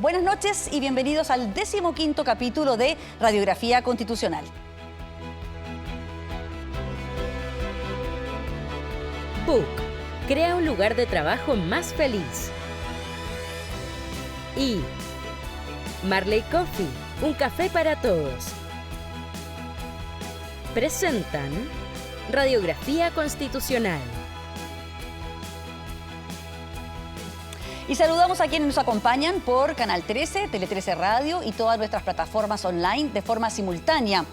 Buenas noches y bienvenidos al 15º capítulo de Radiografía Constitucional. Book, crea un lugar de trabajo más feliz. Y Marley Coffee, un café para todos. Presentan Radiografía Constitucional. Y saludamos a quienes nos acompañan por Canal 13, Tele 13 Radio y todas nuestras plataformas online de forma simultánea.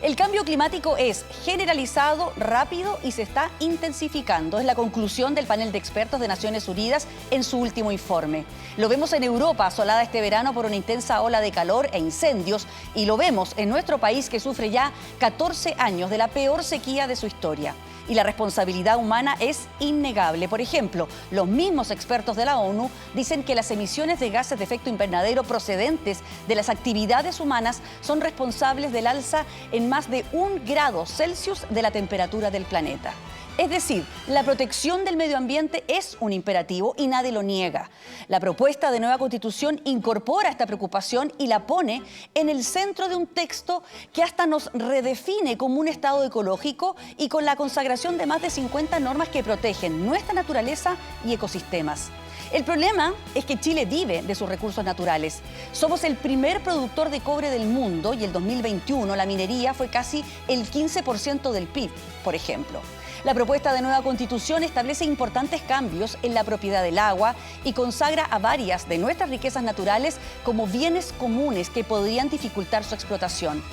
El cambio climático es generalizado, rápido y se está intensificando. Es la conclusión del panel de expertos de Naciones Unidas en su último informe. Lo vemos en Europa, asolada este verano por una intensa ola de calor e incendios, y lo vemos en nuestro país, que sufre ya 14 años de la peor sequía de su historia. Y la responsabilidad humana es innegable. Por ejemplo, los mismos expertos de la ONU dicen que las emisiones de gases de efecto invernadero procedentes de las actividades humanas son responsables del alza en más de 1 grado Celsius de la temperatura del planeta. Es decir, la protección del medio ambiente es un imperativo y nadie lo niega. La propuesta de nueva Constitución incorpora esta preocupación y la pone en el centro de un texto que hasta nos redefine como un Estado ecológico y con la consagración de más de 50 normas que protegen nuestra naturaleza y ecosistemas. El problema es que Chile vive de sus recursos naturales. Somos el primer productor de cobre del mundo y el 2021 la minería fue casi el 15% del PIB, por ejemplo. La propuesta de nueva Constitución establece importantes cambios en la propiedad del agua y consagra a varias de nuestras riquezas naturales como bienes comunes que podrían dificultar su explotación.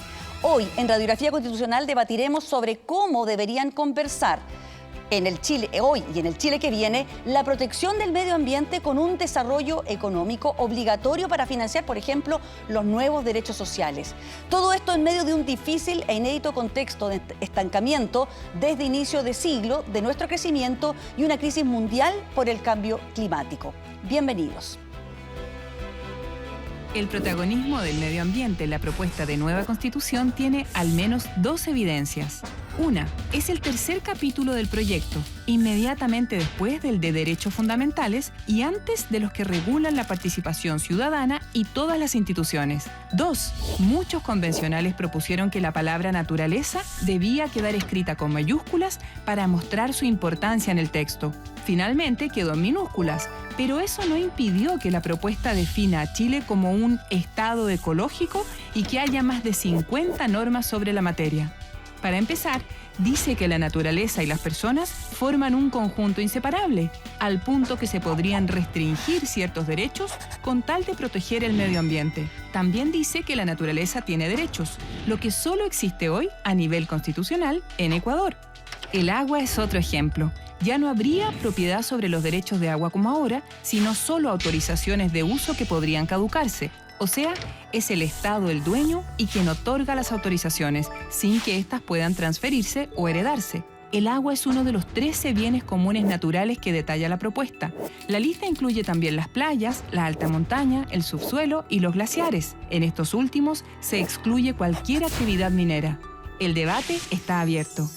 Hoy, en Radiografía Constitucional, debatiremos sobre cómo deberían conversar en el Chile hoy y en el Chile que viene la protección del medio ambiente con un desarrollo económico obligatorio para financiar, por ejemplo, los nuevos derechos sociales. Todo esto en medio de un difícil e inédito contexto de estancamiento desde inicio de siglo de nuestro crecimiento y una crisis mundial por el cambio climático. Bienvenidos. El protagonismo del medio ambiente en la propuesta de nueva Constitución tiene al menos 2 evidencias. Una, es el tercer capítulo del proyecto, inmediatamente después del de derechos fundamentales y antes de los que regulan la participación ciudadana y todas las instituciones. 2, muchos convencionales propusieron que la palabra naturaleza debía quedar escrita con mayúsculas para mostrar su importancia en el texto. Finalmente quedó en minúsculas, pero eso no impidió que la propuesta defina a Chile como un Estado ecológico y que haya más de 50 normas sobre la materia. Para empezar, dice que la naturaleza y las personas forman un conjunto inseparable, al punto que se podrían restringir ciertos derechos con tal de proteger el medio ambiente. También dice que la naturaleza tiene derechos, lo que solo existe hoy a nivel constitucional en Ecuador. El agua es otro ejemplo. Ya no habría propiedad sobre los derechos de agua como ahora, sino solo autorizaciones de uso que podrían caducarse. O sea, es el Estado el dueño y quien otorga las autorizaciones, sin que éstas puedan transferirse o heredarse. El agua es uno de los 13 bienes comunes naturales que detalla la propuesta. La lista incluye también las playas, la alta montaña, el subsuelo y los glaciares. En estos últimos se excluye cualquier actividad minera. El debate está abierto.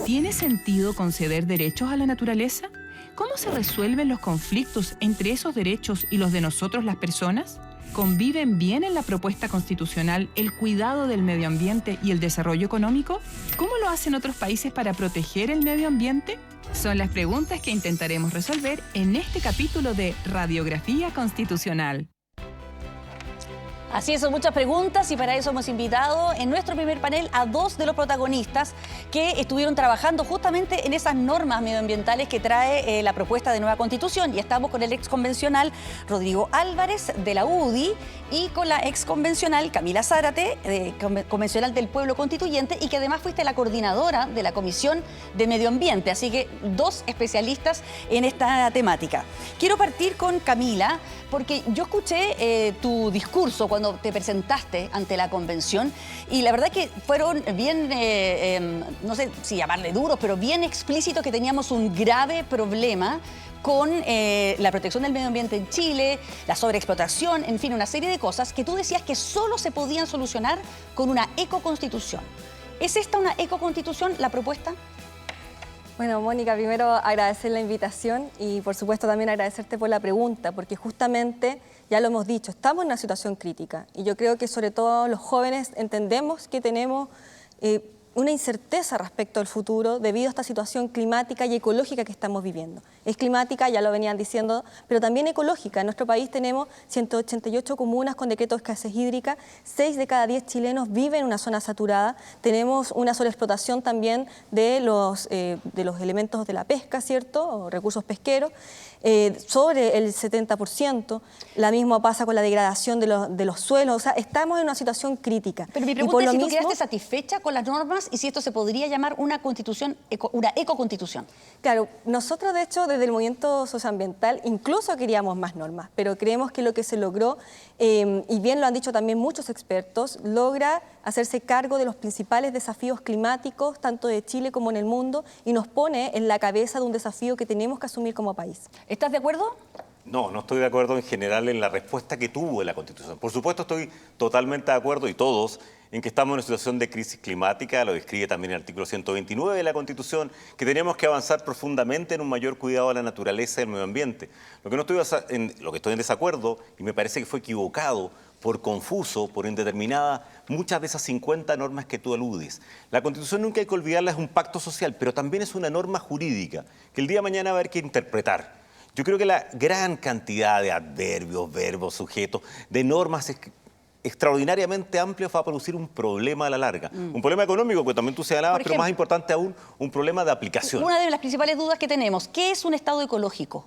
¿Tiene sentido conceder derechos a la naturaleza? ¿Cómo se resuelven los conflictos entre esos derechos y los de nosotros las personas? ¿Conviven bien en la propuesta constitucional el cuidado del medio ambiente y el desarrollo económico? ¿Cómo lo hacen otros países para proteger el medio ambiente? Son las preguntas que intentaremos resolver en este capítulo de Radiografía Constitucional. Así es, son muchas preguntas y para eso hemos invitado en nuestro primer panel a 2 de los protagonistas que estuvieron trabajando justamente en esas normas medioambientales que trae la propuesta de nueva Constitución. Y estamos con el exconvencional Rodrigo Álvarez de la UDI y con la exconvencional Camila Zárate, convencional del Pueblo Constituyente, y que además fuiste la coordinadora de la Comisión de Medio Ambiente. Así que 2 especialistas en esta temática. Quiero partir con Camila porque yo escuché tu discurso cuando te presentaste ante la convención y la verdad que fueron bien, no sé si llamarle duros, pero bien explícitos, que teníamos un grave problema con la protección del medio ambiente en Chile, la sobreexplotación, en fin, una serie de cosas que tú decías que solo se podían solucionar con una ecoconstitución. ¿Es esta una ecoconstitución la propuesta? Bueno, Mónica, primero agradecer la invitación y por supuesto también agradecerte por la pregunta, porque justamente, ya lo hemos dicho, estamos en una situación crítica y yo creo que sobre todo los jóvenes entendemos que tenemos una incerteza respecto al futuro debido a esta situación climática y ecológica que estamos viviendo. Es climática, ya lo venían diciendo, pero también ecológica. En nuestro país tenemos 188 comunas con decreto de escasez hídrica, 6 de cada 10 chilenos viven en una zona saturada, tenemos una sobreexplotación también de los elementos de la pesca, ¿cierto?, o recursos pesqueros, sobre el 70%. La misma pasa con la degradación de los suelos. O sea, estamos en una situación crítica. Pero mi pregunta es si tú quedaste satisfecha con las normas y si esto se podría llamar una constitución, una ecoconstitución. Claro, nosotros de hecho desde el movimiento socioambiental incluso queríamos más normas, pero creemos que lo que se logró, y bien lo han dicho también muchos expertos, logra hacerse cargo de los principales desafíos climáticos, tanto de Chile como en el mundo, y nos pone en la cabeza de un desafío que tenemos que asumir como país. ¿Estás de acuerdo? No, no estoy de acuerdo en general en la respuesta que tuvo la Constitución. Por supuesto estoy totalmente de acuerdo, y todos, en que estamos en una situación de crisis climática, lo describe también el artículo 129 de la Constitución, que tenemos que avanzar profundamente en un mayor cuidado de la naturaleza y del medio ambiente. Lo que estoy en desacuerdo, y me parece que fue equivocado, por confuso, por indeterminada, muchas de esas 50 normas que tú aludes. La Constitución nunca hay que olvidarla, es un pacto social, pero también es una norma jurídica, que el día de mañana va a haber que interpretar. Yo creo que la gran cantidad de adverbios, verbos, sujetos, de normas extraordinariamente amplias va a producir un problema a la larga. Un problema económico, que también tú señalabas, pero más importante aún, un problema de aplicación. Una de las principales dudas que tenemos, ¿qué es un Estado ecológico?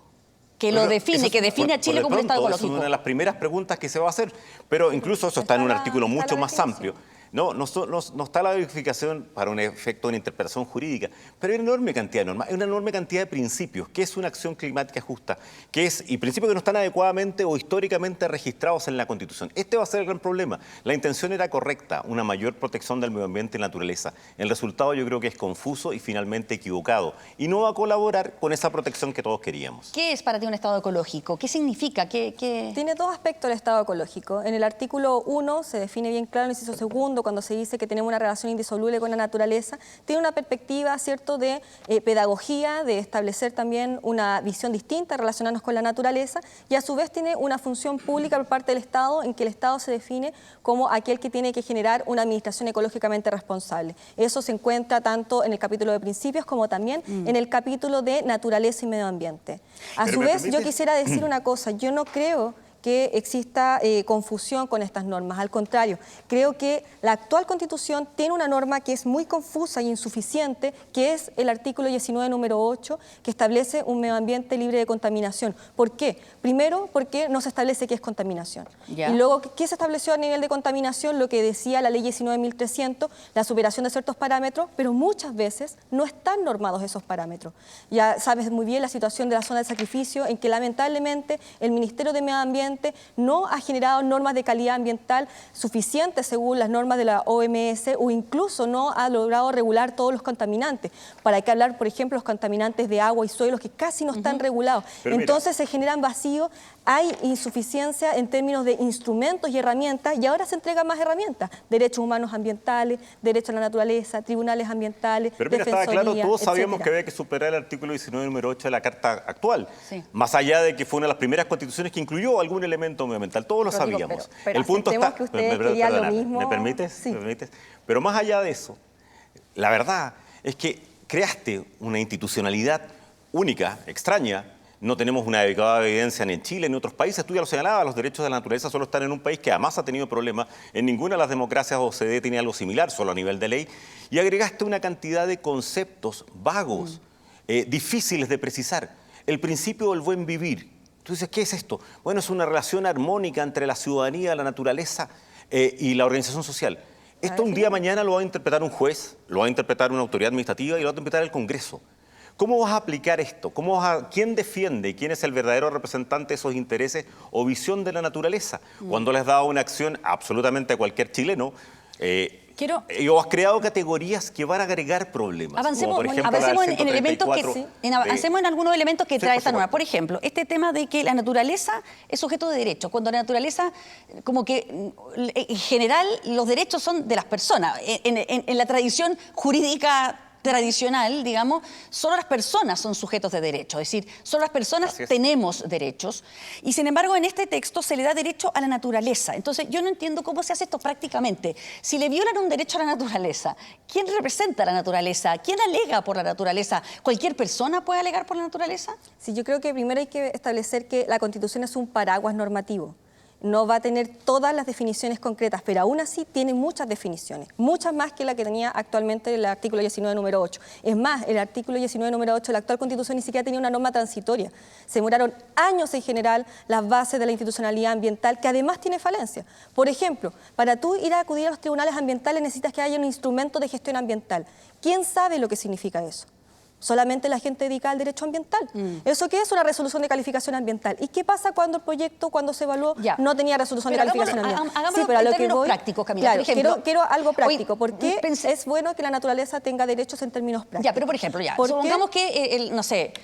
Que lo define, que define a Chile como un Estado ecológico. Es una de las primeras preguntas que se va a hacer, pero incluso eso está en un artículo mucho más amplio. No está la verificación para un efecto de interpretación jurídica, pero hay una enorme cantidad de normas, hay una enorme cantidad de principios. ¿Qué es una acción climática justa? Y principios que no están adecuadamente o históricamente registrados en la Constitución. Este va a ser el gran problema. La intención era correcta, una mayor protección del medio ambiente y la naturaleza. El resultado yo creo que es confuso y finalmente equivocado, y no va a colaborar con esa protección que todos queríamos. ¿Qué es para ti un Estado ecológico? ¿Qué significa? Tiene dos aspectos el Estado ecológico. En el artículo 1 se define bien claro, en el inciso segundo, cuando se dice que tenemos una relación indisoluble con la naturaleza, tiene una perspectiva, ¿cierto?, de pedagogía, de establecer también una visión distinta, de relacionarnos con la naturaleza, y a su vez tiene una función pública por parte del Estado, en que el Estado se define como aquel que tiene que generar una administración ecológicamente responsable. Eso se encuentra tanto en el capítulo de principios como también en el capítulo de naturaleza y medio ambiente. A su vez, yo quisiera decir una cosa, yo no creo que exista confusión con estas normas. Al contrario, creo que la actual Constitución tiene una norma que es muy confusa e insuficiente, que es el artículo 19, número 8, que establece un medio ambiente libre de contaminación. ¿Por qué? Primero, porque no se establece qué es contaminación. Y luego, ¿qué se estableció a nivel de contaminación? Lo que decía la ley 19.300, la superación de ciertos parámetros, pero muchas veces no están normados esos parámetros. Ya sabes muy bien la situación de la zona de sacrificio, en que lamentablemente el Ministerio de Medio Ambiente no ha generado normas de calidad ambiental suficientes según las normas de la OMS, o incluso no ha logrado regular todos los contaminantes. Para qué hablar, por ejemplo, los contaminantes de agua y suelos, que casi no están regulados. Pero entonces se generan vacíos, hay insuficiencia en términos de instrumentos y herramientas, y ahora se entregan más herramientas: derechos humanos ambientales, derecho a la naturaleza, tribunales ambientales, pero mira, estaba claro, todos sabíamos que había que superar el artículo 19, número 8 de la Carta actual. Sí. Más allá de que fue una de las primeras constituciones que incluyó algún elemento medioambiental, todos lo sabíamos. Pero el punto está, que ustedes querían lo mismo. ¿Me permites? Sí. ¿Me permites? Pero más allá de eso, la verdad es que creaste una institucionalidad única, extraña. No tenemos una adecuada evidencia ni en Chile ni en otros países. Tú ya lo señalabas, los derechos de la naturaleza solo están en un país que además ha tenido problemas. En ninguna de las democracias OCDE tiene algo similar, solo a nivel de ley. Y agregaste una cantidad de conceptos vagos, difíciles de precisar. El principio del buen vivir. Tú dices, ¿qué es esto? Bueno, es una relación armónica entre la ciudadanía, la naturaleza y la organización social. Esto un día mañana lo va a interpretar un juez, lo va a interpretar una autoridad administrativa y lo va a interpretar el Congreso. ¿Cómo vas a aplicar esto? ¿Quién defiende y quién es el verdadero representante de esos intereses o visión de la naturaleza? Cuando les has dado una acción absolutamente a cualquier chileno, o has creado categorías que van a agregar problemas. Avancemos, por ejemplo, avancemos en elementos avancemos en algunos elementos que trae esta norma. Por ejemplo, este tema de que la naturaleza es sujeto de derecho, cuando la naturaleza, como que en general, los derechos son de las personas. En la tradición jurídica tradicional, digamos, solo las personas son sujetos de derecho, es decir, solo las personas tenemos derechos, y sin embargo en este texto se le da derecho a la naturaleza. Entonces yo no entiendo cómo se hace esto prácticamente. Si le violan un derecho a la naturaleza, ¿quién representa a la naturaleza? ¿Quién alega por la naturaleza? ¿Cualquier persona puede alegar por la naturaleza? Sí, yo creo que primero hay que establecer que la Constitución es un paraguas normativo. No va a tener todas las definiciones concretas, pero aún así tiene muchas definiciones, muchas más que la que tenía actualmente el artículo 19, número 8. Es más, el artículo 19, número 8 de la actual Constitución ni siquiera tenía una norma transitoria. Se demoraron años en general las bases de la institucionalidad ambiental, que además tiene falencias. Por ejemplo, para tú ir a acudir a los tribunales ambientales necesitas que haya un instrumento de gestión ambiental. ¿Quién sabe lo que significa eso? Solamente la gente dedicada al derecho ambiental. ¿Eso qué es? Una resolución de calificación ambiental. ¿Y qué pasa cuando el proyecto, cuando se evaluó, no tenía resolución de calificación ambiental? Sí, pero a lo que voy, prácticos, Camila. Claro, por ejemplo, quiero algo práctico. ¿Por qué es bueno que la naturaleza tenga derechos en términos prácticos? Ya, pero por ejemplo, supongamos que, no sé,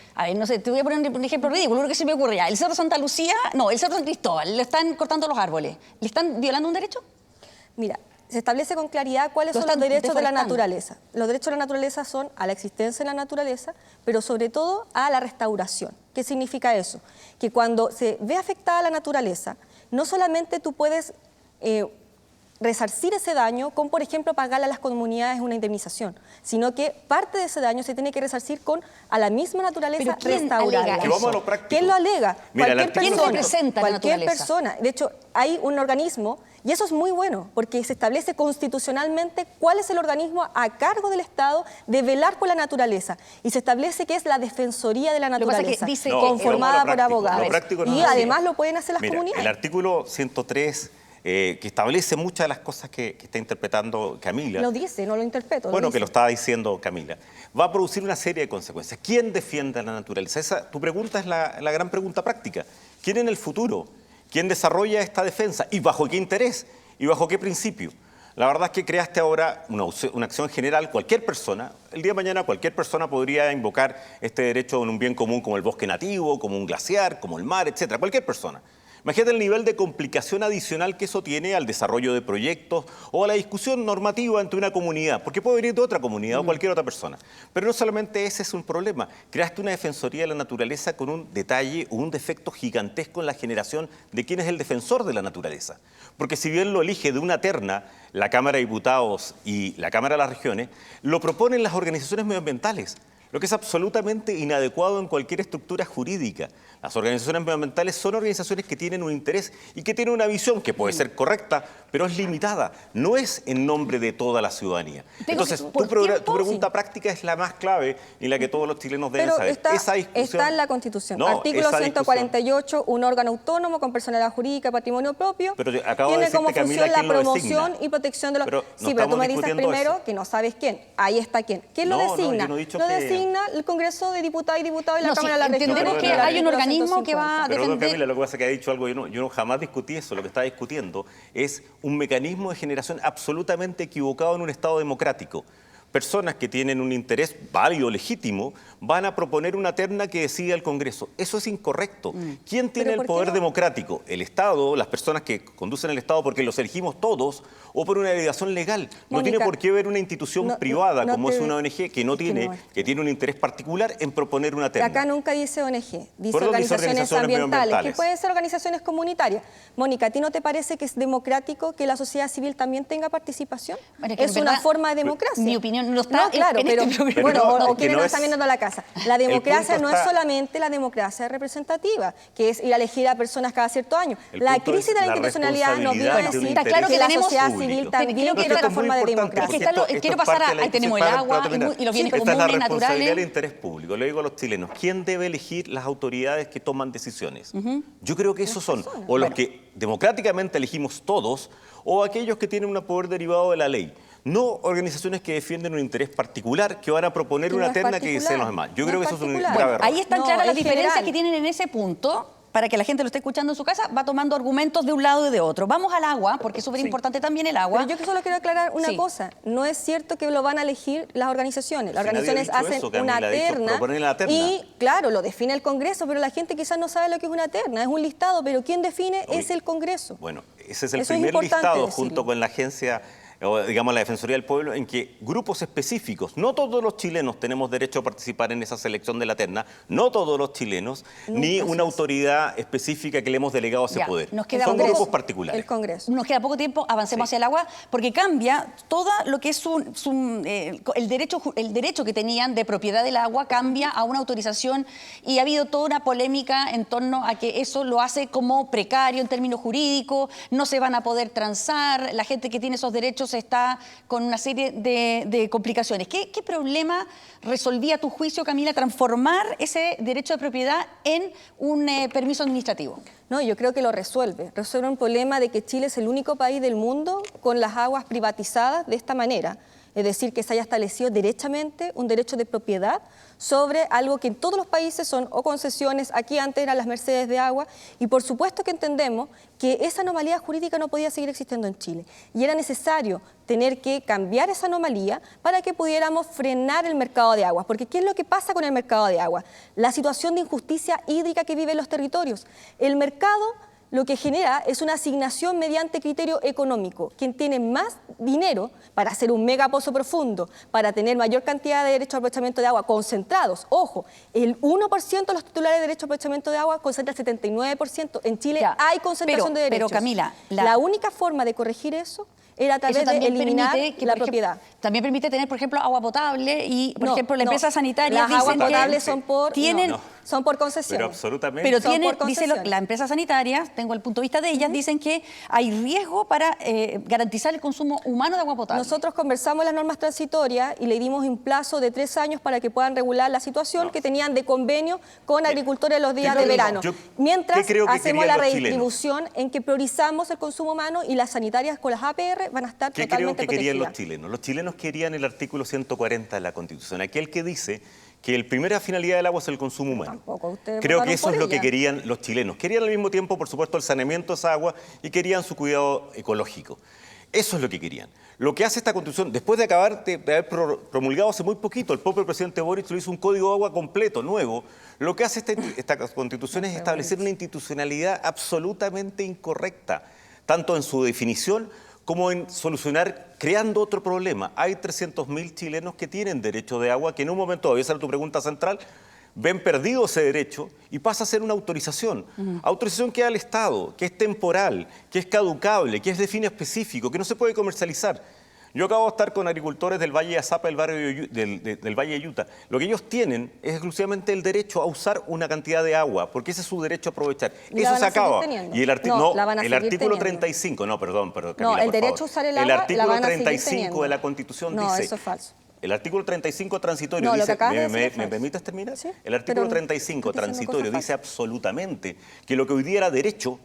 te voy a poner un ejemplo ridículo, lo que se me ocurre ya. El Cerro Santa Lucía, no, el Cerro San Cristóbal, le están cortando los árboles. ¿Le están violando un derecho? Mira, se establece con claridad cuáles son los derechos de la naturaleza. Los derechos de la naturaleza son a la existencia de la naturaleza, pero sobre todo a la restauración. ¿Qué significa eso? Que cuando se ve afectada la naturaleza, no solamente tú puedes resarcir ese daño con, por ejemplo, pagarle a las comunidades una indemnización, sino que parte de ese daño se tiene que resarcir con a la misma naturaleza restaurarla. ¿Quién lo alega? ¿Quién representa la naturaleza? Cualquier persona. De hecho, hay un organismo, y eso es muy bueno, porque se establece constitucionalmente cuál es el organismo a cargo del Estado de velar por la naturaleza. Y se establece que es la Defensoría de la Naturaleza, conformada por abogados. Y además lo pueden hacer las comunidades. El artículo 103... que establece muchas de las cosas que está interpretando Camila. Lo dice, no lo interpreto. Bueno, que lo estaba diciendo Camila. Va a producir una serie de consecuencias. ¿Quién defiende a la naturaleza? Tu pregunta es la gran pregunta práctica. ¿Quién en el futuro? ¿Quién desarrolla esta defensa? ¿Y bajo qué interés? ¿Y bajo qué principio? La verdad es que creaste ahora una acción general. Cualquier persona, el día de mañana cualquier persona podría invocar este derecho en un bien común como el bosque nativo, como un glaciar, como el mar, etcétera. Cualquier persona. Imagínate el nivel de complicación adicional que eso tiene al desarrollo de proyectos o a la discusión normativa entre una comunidad, porque puede venir de otra comunidad o cualquier otra persona. Pero no solamente ese es un problema, creaste una defensoría de la naturaleza con un detalle o un defecto gigantesco en la generación de quién es el defensor de la naturaleza. Porque si bien lo elige de una terna la Cámara de Diputados y la Cámara de las Regiones, lo proponen las organizaciones medioambientales, lo que es absolutamente inadecuado en cualquier estructura jurídica. Las organizaciones medioambientales son organizaciones que tienen un interés y que tienen una visión que puede ser correcta, pero es limitada, no es en nombre de toda la ciudadanía. Entonces, tu pregunta práctica es la más clave y la que todos los chilenos deben saber. Está en la Constitución. Artículo 148, un órgano autónomo con personalidad jurídica, patrimonio propio, tiene como función la promoción y protección de los... Sí, pero tú me dices primero que no sabes quién. Ahí está quién. ¿Quién lo designa? Lo designa el Congreso de Diputados y Diputados y la Cámara de la Región. Entendemos que hay un organismo que va a defender... Perdón, Camila, lo que pasa es que ha dicho algo, yo no jamás discutí eso. Lo que está discutiendo es un mecanismo de generación absolutamente equivocado en un Estado democrático. Personas que tienen un interés válido, legítimo, van a proponer una terna que decida el Congreso. Eso es incorrecto. ¿Quién tiene el poder democrático? ¿El Estado, las personas que conducen el Estado porque los elegimos todos o por una delegación legal? No Mónica, tiene por qué haber una institución privada como es una ONG que tiene un interés particular en proponer una terna. Acá nunca dice ONG, dice organizaciones ambientales, que pueden ser organizaciones comunitarias. Mónica, ¿a ti no te parece que es democrático que la sociedad civil también tenga participación? Bueno, es una forma de democracia. Mi opinión no está claro, pero bueno, o quienes no están viendo la casa. La democracia no es solamente la democracia representativa, que es ir a elegir a personas cada cierto año. La crisis de la institucionalidad nos viene a decir está claro que la sociedad civil también tiene otra forma de democracia. Quiero pasar ahí tenemos el agua y los bienes comunes naturales. Esta es la responsabilidad del interés público. Le digo a los chilenos, ¿quién debe elegir las autoridades que toman decisiones? Yo creo que esos son o los que democráticamente elegimos todos o aquellos que tienen un poder derivado de la ley. No organizaciones que defienden un interés particular que van a proponer una terna que deseen los demás. Yo creo que eso es un grave error. Ahí están claras las diferencias que tienen en ese punto. Para que la gente lo esté escuchando en su casa, va tomando argumentos de un lado y de otro. Vamos al agua, porque es súper importante también el agua. Pero yo solo quiero aclarar una cosa. No es cierto que lo van a elegir las organizaciones. Las organizaciones hacen una terna y, claro, lo define el Congreso, pero la gente quizás no sabe lo que es una terna. Es un listado, pero quien define es el Congreso. Bueno, ese es el primer listado junto con la Agencia o digamos la Defensoría del Pueblo, en que grupos específicos, no todos los chilenos tenemos derecho a participar en esa selección de la terna, no todos los chilenos, ni una autoridad específica que le hemos delegado ese poder. Son grupos particulares. El Congreso. Nos queda poco tiempo, avancemos hacia el agua, porque cambia todo lo que es el derecho que tenían de propiedad del agua, cambia a una autorización, y ha habido toda una polémica en torno a que eso lo hace como precario en términos jurídicos, no se van a poder transar, la gente que tiene esos derechos está con una serie de complicaciones. ¿Qué problema resolvía a tu juicio, Camila, transformar ese derecho de propiedad en un permiso administrativo? No, yo creo que lo resuelve. Resuelve un problema de que Chile es el único país del mundo con las aguas privatizadas de esta manera. Es decir, que se haya establecido derechamente un derecho de propiedad sobre algo que en todos los países son o concesiones, aquí antes eran las mercedes de agua, y por supuesto que entendemos que esa anomalía jurídica no podía seguir existiendo en Chile. Y era necesario tener que cambiar esa anomalía para que pudiéramos frenar el mercado de aguas. Porque ¿qué es lo que pasa con el mercado de agua? La situación de injusticia hídrica que viven los territorios. El mercado lo que genera es una asignación mediante criterio económico. Quien tiene más dinero para hacer un megapozo profundo, para tener mayor cantidad de derechos de aprovechamiento de agua concentrados. Ojo, el 1% de los titulares de derecho de aprovechamiento de agua concentra el 79%. En Chile hay concentración de derechos. Pero Camila, la única forma de corregir eso era a través de eliminar la propiedad. También permite tener, por ejemplo, agua potable y, por ejemplo, la empresa sanitaria las aguas potables son por concesión. Pero absolutamente. Pero dice la empresa sanitaria, tengo el punto de vista de ellas, dicen que hay riesgo para garantizar el consumo humano de agua potable. Nosotros conversamos las normas transitorias y le dimos un plazo de 3 años para que puedan regular la situación que tenían de convenio con agricultores los días de verano. Mientras hacemos la redistribución en que priorizamos el consumo humano, y las sanitarias con las APR van a estar totalmente protegidas. ¿Qué creo que querían los chilenos? Los chilenos querían el artículo 140 de la Constitución, aquel que dice que la primera finalidad del agua es el consumo humano. Creo que eso es lo que querían los chilenos. Querían al mismo tiempo, por supuesto, el saneamiento de esa agua y querían su cuidado ecológico. Eso es lo que querían. Lo que hace esta Constitución, después de acabar de haber promulgado hace muy poquito, el propio presidente Boric lo hizo un código de agua completo, nuevo. Lo que hace esta Constitución es establecer una institucionalidad absolutamente incorrecta, tanto en su definición como en solucionar, creando otro problema. Hay 300.000 chilenos que tienen derecho de agua, que en un momento, todavía esa es tu pregunta central, ven perdido ese derecho y pasa a ser una autorización. Autorización que da el Estado, que es temporal, que es caducable, que es de fin específico, que no se puede comercializar. Yo acabo de estar con agricultores del Valle de Azapa, del Valle de Utah. Lo que ellos tienen es exclusivamente el derecho a usar una cantidad de agua, porque ese es su derecho a aprovechar. Eso se acaba. Y el artículo 35, Camila, el derecho a usar el agua, el artículo la van a seguir 35 teniendo. de la Constitución dice... No, eso es falso. El artículo 35 transitorio dice... ¿Me permites terminar? Sí, el artículo 35 transitorio dice absolutamente que lo que hoy día era derecho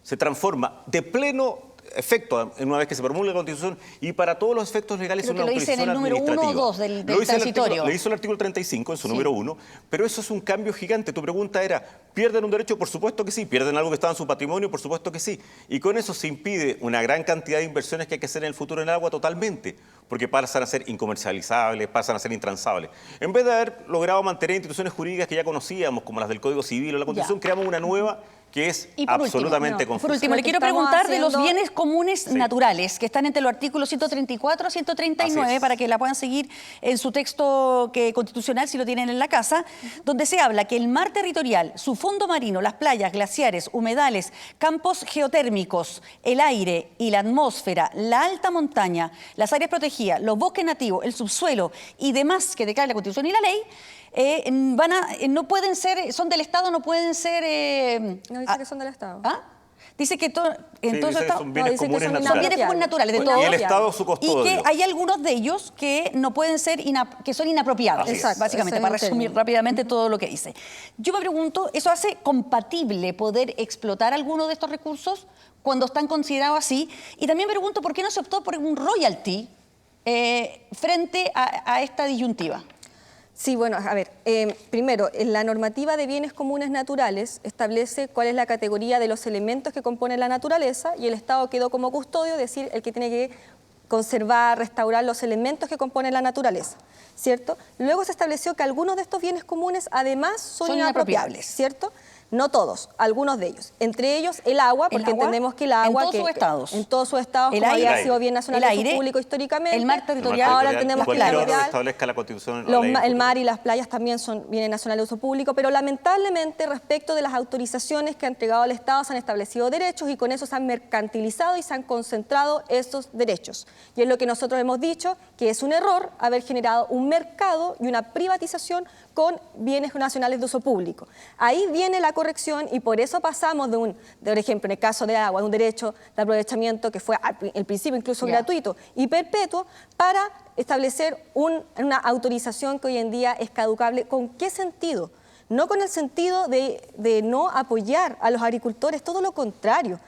se transforma de pleno efecto una vez que se promulga la Constitución, y para todos los efectos legales es una autorización administrativa. Lo dice en el número 1 o 2 del transitorio. Lo hizo el artículo 35 en su número 1, pero eso es un cambio gigante. Tu pregunta era, ¿pierden un derecho? Por supuesto que sí. ¿Pierden algo que estaba en su patrimonio? Por supuesto que sí. Y con eso se impide una gran cantidad de inversiones que hay que hacer en el futuro en el agua totalmente, porque pasan a ser incomercializables, pasan a ser intransables. En vez de haber logrado mantener instituciones jurídicas que ya conocíamos, como las del Código Civil o la Constitución, creamos una nueva que es absolutamente confusa. Por último, le quiero preguntar de los bienes comunes naturales, que están entre los artículos 134 y 139, para que la puedan seguir en su texto constitucional, si lo tienen en la casa, donde se habla que el mar territorial, su fondo marino, las playas, glaciares, humedales, campos geotérmicos, el aire y la atmósfera, la alta montaña, las áreas protegidas, los bosques nativos, el subsuelo y demás que declara la Constitución y la ley, no pueden ser, son del Estado, no pueden ser... No dice que son del Estado. ¿Ah? Dice que son bienes comunes naturales. Son bienes comunes naturales de todos. Y el Estado su custodio. Y que hay algunos de ellos que no pueden ser, que son inapropiados. Exacto, básicamente, para resumir rápidamente todo lo que dice. Yo me pregunto, ¿eso hace compatible poder explotar alguno de estos recursos cuando están considerados así? Y también me pregunto, ¿por qué no se optó por un royalty frente a esta disyuntiva? Sí, bueno, a ver, primero, la normativa de bienes comunes naturales establece cuál es la categoría de los elementos que componen la naturaleza, y el Estado quedó como custodio, es decir, el que tiene que conservar, restaurar los elementos que componen la naturaleza, ¿cierto? Luego se estableció que algunos de estos bienes comunes además son inapropiables, ¿cierto? No todos, algunos de ellos. Entre ellos el agua, porque entendemos que el agua... En todos sus estados. En todos sus estados, El como aire, había sido bien nacional el de uso aire, público históricamente. el mar territorial. Ahora entendemos que cualquier la orden territorial, establezca la Constitución. el mar y las playas también son bienes nacionales de uso público, pero lamentablemente respecto de las autorizaciones que ha entregado el Estado se han establecido derechos y con eso se han mercantilizado y se han concentrado esos derechos. Y es lo que nosotros hemos dicho, que es un error haber generado un mercado y una privatización con bienes nacionales de uso público. Ahí viene la corrección y por eso pasamos por ejemplo, en el caso de agua, de un derecho de aprovechamiento que fue al principio incluso gratuito y perpetuo, para establecer una autorización que hoy en día es caducable. ¿Con qué sentido? No con el sentido de no apoyar a los agricultores, todo lo contrario.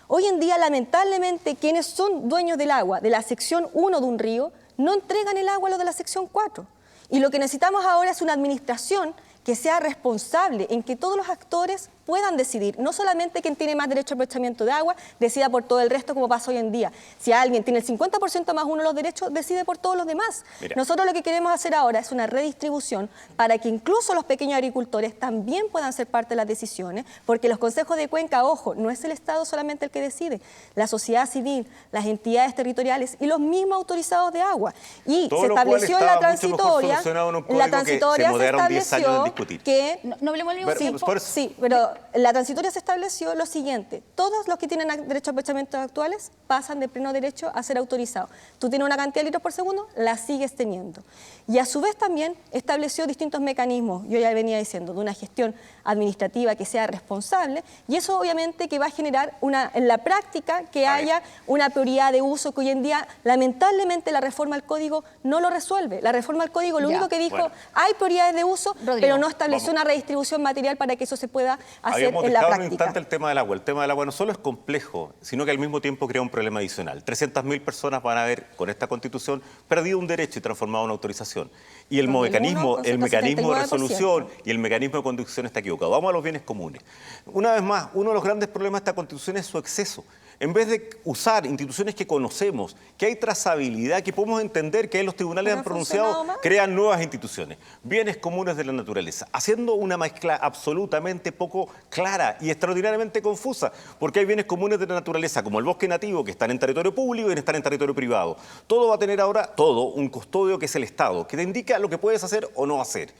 Hoy en día, lamentablemente, quienes son dueños del agua de la sección 1 de un río no entregan el agua a los de la sección 4. Y lo que necesitamos ahora es una administración que sea responsable, en que todos los actores puedan decidir, no solamente quien tiene más derecho al aprovechamiento de agua, decida por todo el resto como pasa hoy en día. Si alguien tiene el 50% más uno de los derechos, decide por todos los demás. Mira. Nosotros lo que queremos hacer ahora es una redistribución para que incluso los pequeños agricultores también puedan ser parte de las decisiones, porque los consejos de cuenca, ojo, no es el Estado solamente el que decide, la sociedad civil, las entidades territoriales y los mismos autorizados de agua. Y Todo se lo cual estableció en la estaba mucho mejor transitoria, solucionado en un se código que se demoraron 10 años en discutir. que... No hablemos del mismo Pero, tiempo. por eso- Sí, pero en la transitoria se estableció lo siguiente: todos los que tienen derecho a aprovechamientos actuales pasan de pleno derecho a ser autorizados. Tú tienes una cantidad de litros por segundo, la sigues teniendo. Y a su vez también estableció distintos mecanismos, yo ya venía diciendo, de una gestión administrativa que sea responsable, y eso obviamente que va a generar en la práctica que haya una prioridad de uso que hoy en día lamentablemente la reforma al código no lo resuelve. La reforma al código lo Ya. único que dijo, Bueno. hay prioridades de uso, Rodrigo, pero no estableció vamos. una redistribución material para que eso se pueda hacer Habíamos en la dejado un práctica. instante el tema del agua. El tema del agua no solo es complejo, sino que al mismo tiempo crea un problema adicional. 300.000 personas van a haber, con esta Constitución, perdido un derecho y transformado en una autorización. Y el 2001, mecanismo de 79%. resolución y el mecanismo de conducción está equivocado. Vamos a los bienes comunes. Una vez más, uno de los grandes problemas de esta Constitución es su exceso. En vez de usar instituciones que conocemos, que hay trazabilidad, que podemos entender que ahí los tribunales Pero han ha pronunciado, funcionado mal. crean nuevas instituciones, bienes comunes de la naturaleza, haciendo una mezcla absolutamente poco clara y extraordinariamente confusa, porque hay bienes comunes de la naturaleza, como el bosque nativo, que están en territorio público y están en territorio privado. Todo va a tener ahora, un custodio que es el Estado, que te indica lo que puedes hacer o no hacer.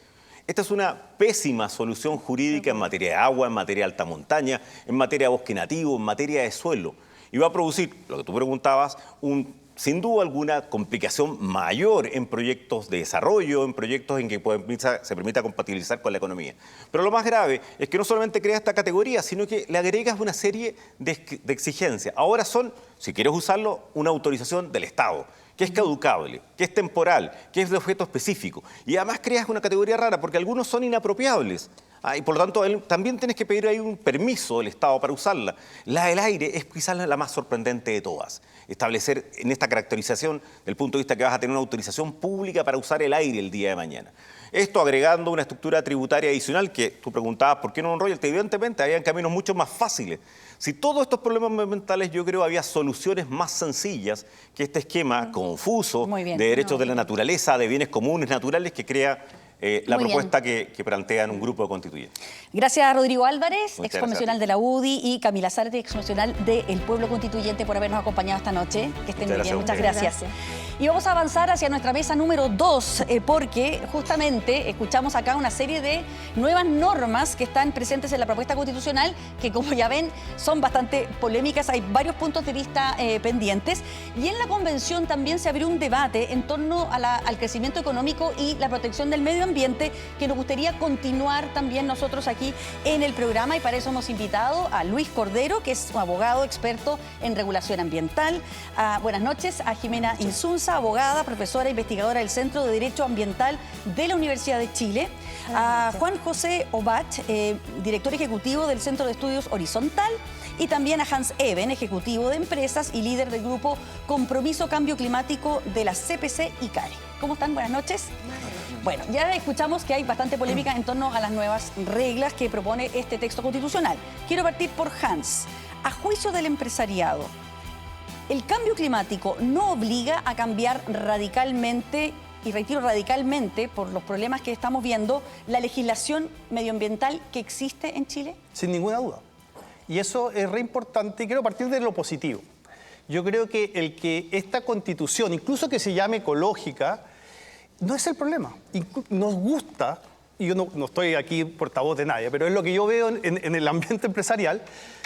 Esta es una pésima solución jurídica en materia de agua, en materia de alta montaña, en materia de bosque nativo, en materia de suelo. Y va a producir, lo que tú preguntabas, sin duda alguna complicación mayor en proyectos de desarrollo, en proyectos en que se permita compatibilizar con la economía. Pero lo más grave es que no solamente crea esta categoría, sino que le agregas una serie de exigencias. Ahora son, si quieres usarlo, una autorización del Estado, que es caducable, que es temporal, que es de objeto específico. Y además creas una categoría rara, porque algunos son inapropiables. Y por lo tanto, también tienes que pedir ahí un permiso del Estado para usarla. La del aire es quizás la más sorprendente de todas. Establecer en esta caracterización, del punto de vista que vas a tener una autorización pública para usar el aire el día de mañana. Esto agregando una estructura tributaria adicional que tú preguntabas, ¿por qué no un royalty? Evidentemente, habían caminos mucho más fáciles. Si todos estos problemas ambientales, yo creo, había soluciones más sencillas que este esquema confuso Muy bien. de derechos de la naturaleza, de bienes comunes naturales que crea la Muy propuesta que plantean un grupo de constituyentes. Gracias a Rodrigo Álvarez, Muchas exconvencional gracias. de la UDI, y Camila Zárate, exconvencional del Pueblo Constituyente, por habernos acompañado esta noche. Que estén muy bien, muchas Muchas gracias. Y vamos a avanzar hacia nuestra mesa número 2, porque justamente escuchamos acá una serie de nuevas normas que están presentes en la propuesta constitucional, que como ya ven son bastante polémicas, hay varios puntos de vista pendientes. Y en la convención también se abrió un debate en torno al crecimiento económico y la protección del medio ambiente, que nos gustaría continuar también nosotros aquí en el programa, y para eso hemos invitado a Luis Cordero, que es un abogado experto en regulación ambiental. Buenas noches. A Jimena Insunza, abogada, profesora e investigadora del Centro de Derecho Ambiental de la Universidad de Chile. A Juan José Obach, director ejecutivo del Centro de Estudios Horizontal. Y también a Hans Eben, ejecutivo de empresas y líder del grupo Compromiso Cambio Climático de la CPC y CARE. ¿Cómo están? Buenas noches. Bueno, ya escuchamos que hay bastante polémica en torno a las nuevas reglas que propone este texto constitucional. Quiero partir por Hans. A juicio del empresariado, ¿el cambio climático no obliga a cambiar radicalmente y reitero radicalmente, por los problemas que estamos viendo, la legislación medioambiental que existe en Chile? Sin ninguna duda. Y eso es re importante y quiero partir de lo positivo. Yo creo que esta constitución, incluso que se llame ecológica, no es el problema. Nos gusta, y yo no estoy aquí portavoz de nadie, pero es lo que yo veo en el ambiente empresarial,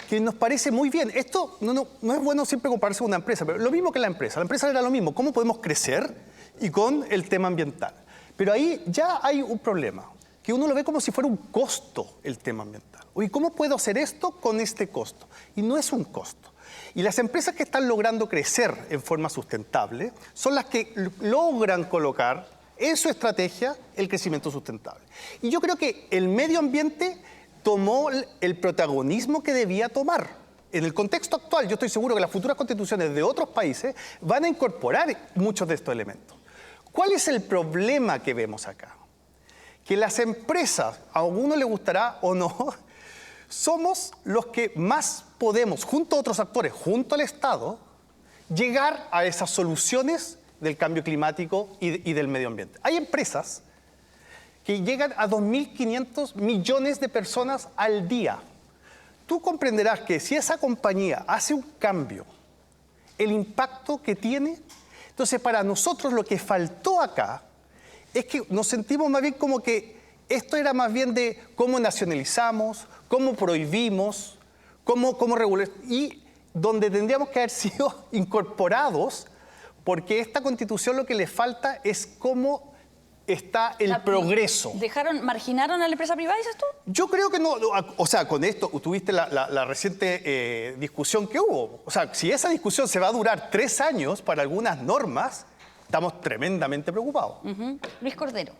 que nos parece muy bien. Esto no es bueno siempre compararse con una empresa, pero lo mismo que la empresa era lo mismo. ¿Cómo podemos crecer? Y con el tema ambiental. Pero ahí ya hay un problema, que uno lo ve como si fuera un costo el tema ambiental. Oye, ¿cómo puedo hacer esto con este costo? Y no es un costo. Y las empresas que están logrando crecer en forma sustentable son las que logran colocar en su estrategia el crecimiento sustentable. Y yo creo que el medio ambiente tomó el protagonismo que debía tomar. En el contexto actual, yo estoy seguro que las futuras constituciones de otros países van a incorporar muchos de estos elementos. ¿Cuál es el problema que vemos acá? Que las empresas, a alguno le gustará o no, somos los que más podemos, junto a otros actores, junto al Estado, llegar a esas soluciones del cambio climático y del medio ambiente. Hay empresas que llegan a 2.500 millones de personas al día. Tú comprenderás que si esa compañía hace un cambio, el impacto que tiene. Entonces, para nosotros lo que faltó acá es que nos sentimos más bien como que esto era más bien de cómo nacionalizamos, cómo prohibimos, cómo regular, y donde tendríamos que haber sido incorporados, porque esta Constitución lo que le falta es cómo está el progreso. ¿Marginaron a la empresa privada, dices tú? Yo creo que no, o sea, con esto tuviste la reciente discusión que hubo. O sea, si esa discusión se va a durar 3 años para algunas normas, estamos tremendamente preocupados. Luis Cordero,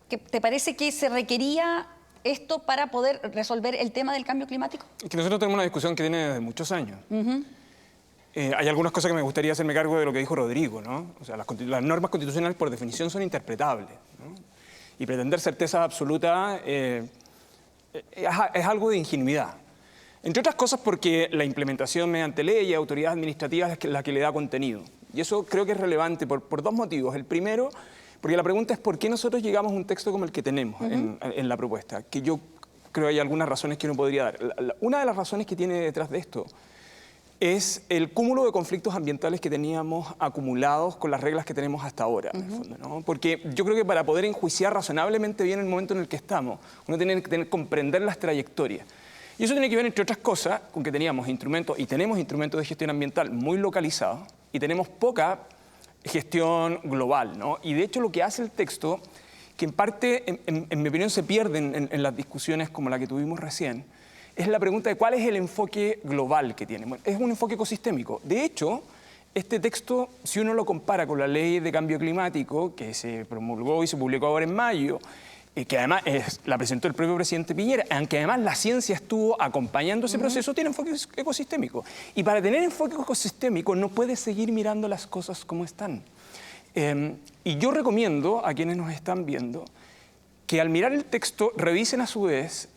¿te parece que se requería esto para poder resolver el tema del cambio climático? Es que nosotros tenemos una discusión que viene desde muchos años. Hay algunas cosas que me gustaría hacerme cargo de lo que dijo Rodrigo, ¿no? O sea, las normas constitucionales por definición son interpretables, ¿no? Y pretender certeza absoluta es algo de ingenuidad. Entre otras cosas porque la implementación mediante ley y autoridades administrativas es la que le da contenido. Y eso creo que es relevante por 2 motivos. El primero, porque la pregunta es por qué nosotros llegamos a un texto como el que tenemos en la propuesta, que yo creo que hay algunas razones que uno podría dar. Una de las razones que tiene detrás de esto es el cúmulo de conflictos ambientales que teníamos acumulados con las reglas que tenemos hasta ahora, en el fondo, ¿no? Porque yo creo que para poder enjuiciar razonablemente bien el momento en el que estamos, uno tiene que comprender las trayectorias. Y eso tiene que ver, entre otras cosas, con que teníamos instrumentos, y tenemos instrumentos de gestión ambiental muy localizados, y tenemos poca gestión global, ¿no? Y de hecho lo que hace el texto, que en parte, en mi opinión, se pierde en las discusiones como la que tuvimos recién, es la pregunta de cuál es el enfoque global que tiene. Bueno, es un enfoque ecosistémico. De hecho, este texto, si uno lo compara con la ley de cambio climático, que se promulgó y se publicó ahora en mayo, que además la presentó el propio presidente Piñera, aunque además la ciencia estuvo acompañando ese proceso, tiene enfoque ecosistémico. Y para tener enfoque ecosistémico no puedes seguir mirando las cosas como están. Y yo recomiendo a quienes nos están viendo que al mirar el texto revisen a su vez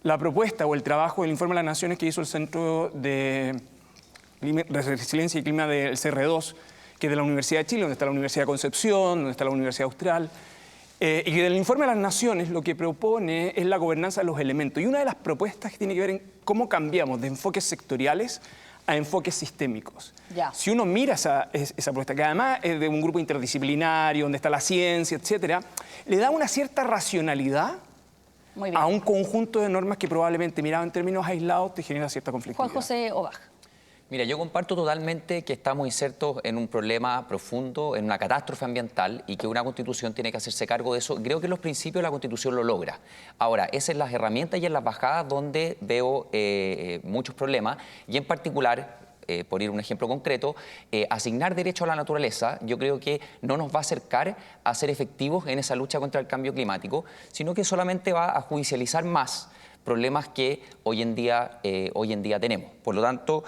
la propuesta o el trabajo del informe de las Naciones que hizo el Centro de Resiliencia y Clima del CR2, que es de la Universidad de Chile, donde está la Universidad de Concepción, donde está la Universidad Austral, y que del informe de las Naciones lo que propone es la gobernanza de los elementos. Y una de las propuestas que tiene que ver en cómo cambiamos de enfoques sectoriales a enfoques sistémicos. Ya. Si uno mira esa propuesta, que además es de un grupo interdisciplinario, donde está la ciencia, etcétera, le da una cierta racionalidad a un conjunto de normas que probablemente, mirado en términos aislados, te genera cierta conflictividad. Juan José Obaj. Mira, yo comparto totalmente que estamos insertos en un problema profundo, en una catástrofe ambiental y que una Constitución tiene que hacerse cargo de eso. Creo que en los principios la Constitución lo logra. Ahora, es en las herramientas y en las bajadas donde veo muchos problemas y en particular, por ir a un ejemplo concreto, asignar derecho a la naturaleza yo creo que no nos va a acercar a ser efectivos en esa lucha contra el cambio climático, sino que solamente va a judicializar más problemas que hoy en día tenemos. Por lo tanto,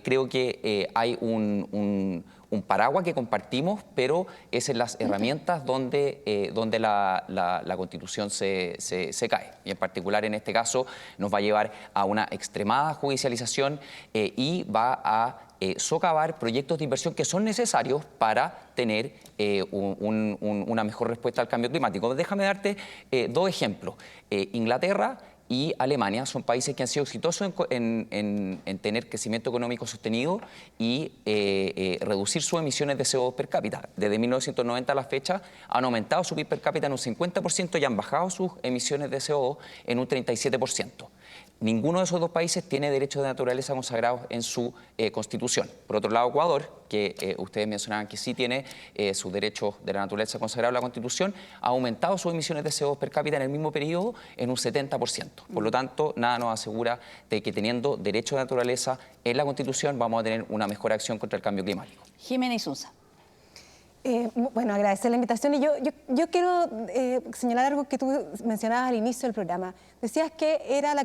creo que hay un paraguas que compartimos, pero es en las herramientas donde la Constitución se cae. Y en particular, en este caso, nos va a llevar a una extremada judicialización y va a socavar proyectos de inversión que son necesarios para tener una mejor respuesta al cambio climático. Déjame darte dos ejemplos. Inglaterra y Alemania son países que han sido exitosos en tener crecimiento económico sostenido y reducir sus emisiones de CO2 per cápita. Desde 1990 a la fecha han aumentado su PIB per cápita en un 50% y han bajado sus emisiones de CO2 en un 37%. Ninguno de esos dos países tiene derechos de naturaleza consagrados en su constitución. Por otro lado, Ecuador, que ustedes mencionaban que sí tiene sus derechos de la naturaleza consagrados en la constitución, ha aumentado sus emisiones de CO2 per cápita en el mismo periodo en un 70%. Por lo tanto, nada nos asegura de que teniendo derechos de naturaleza en la constitución vamos a tener una mejor acción contra el cambio climático. Jimena Isunza. Bueno, agradecer la invitación y yo quiero señalar algo que tú mencionabas al inicio del programa. Decías que era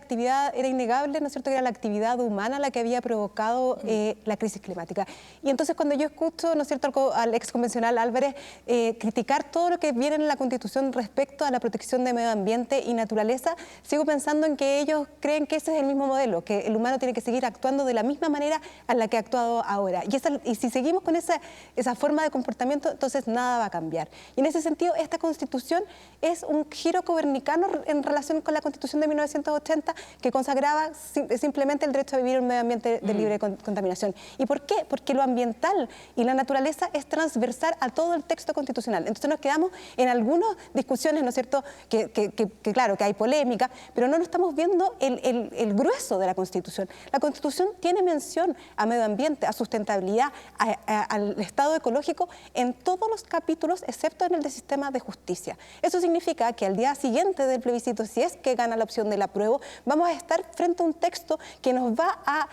innegable, ¿no es cierto?, que era la actividad humana la que había provocado la crisis climática. Y entonces cuando yo escucho, ¿no es cierto?, al exconvencional Álvarez criticar todo lo que viene en la Constitución respecto a la protección de medio ambiente y naturaleza, sigo pensando en que ellos creen que ese es el mismo modelo, que el humano tiene que seguir actuando de la misma manera a la que ha actuado ahora. Y si seguimos con esa forma de comportamiento, entonces nada va a cambiar. Y en ese sentido, esta Constitución es un giro copernicano en relación con la Constitución de 1980 que consagraba simplemente el derecho a vivir en un medio ambiente de libre contaminación. ¿Y por qué? Porque lo ambiental y la naturaleza es transversal a todo el texto constitucional. Entonces nos quedamos en algunas discusiones, ¿no es cierto?, que claro, que hay polémica, pero no nos estamos viendo el grueso de la Constitución. La Constitución tiene mención a medio ambiente, a sustentabilidad, al estado ecológico en todos los capítulos, excepto en el de sistema de justicia. Eso significa que al día siguiente del plebiscito, si es que gana la opción del apruebo, vamos a estar frente a un texto que nos va a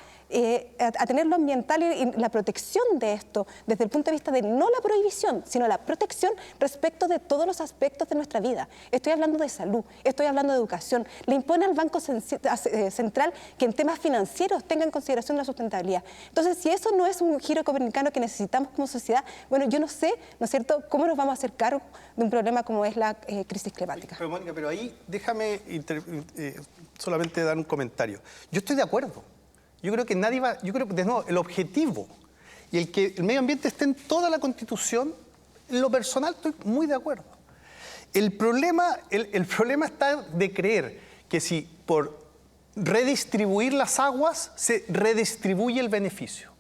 tener lo ambiental y la protección de esto desde el punto de vista de no la prohibición, sino la protección respecto de todos los aspectos de nuestra vida. Estoy hablando de salud, estoy hablando de educación. Le impone al Banco Central que en temas financieros tenga en consideración la sustentabilidad. Entonces, si eso no es un giro copernicano que necesitamos como sociedad, bueno, yo no sé, ¿no es cierto?, cómo nos vamos a hacer cargo de un problema como es la crisis climática. Pero, Mónica, pero ahí déjame solamente dar un comentario. Yo estoy de acuerdo. Yo creo que nadie va, yo creo que de nuevo el objetivo y el que el medio ambiente esté en toda la Constitución, en lo personal estoy muy de acuerdo. El problema está de creer que si por redistribuir las aguas se redistribuye el beneficio.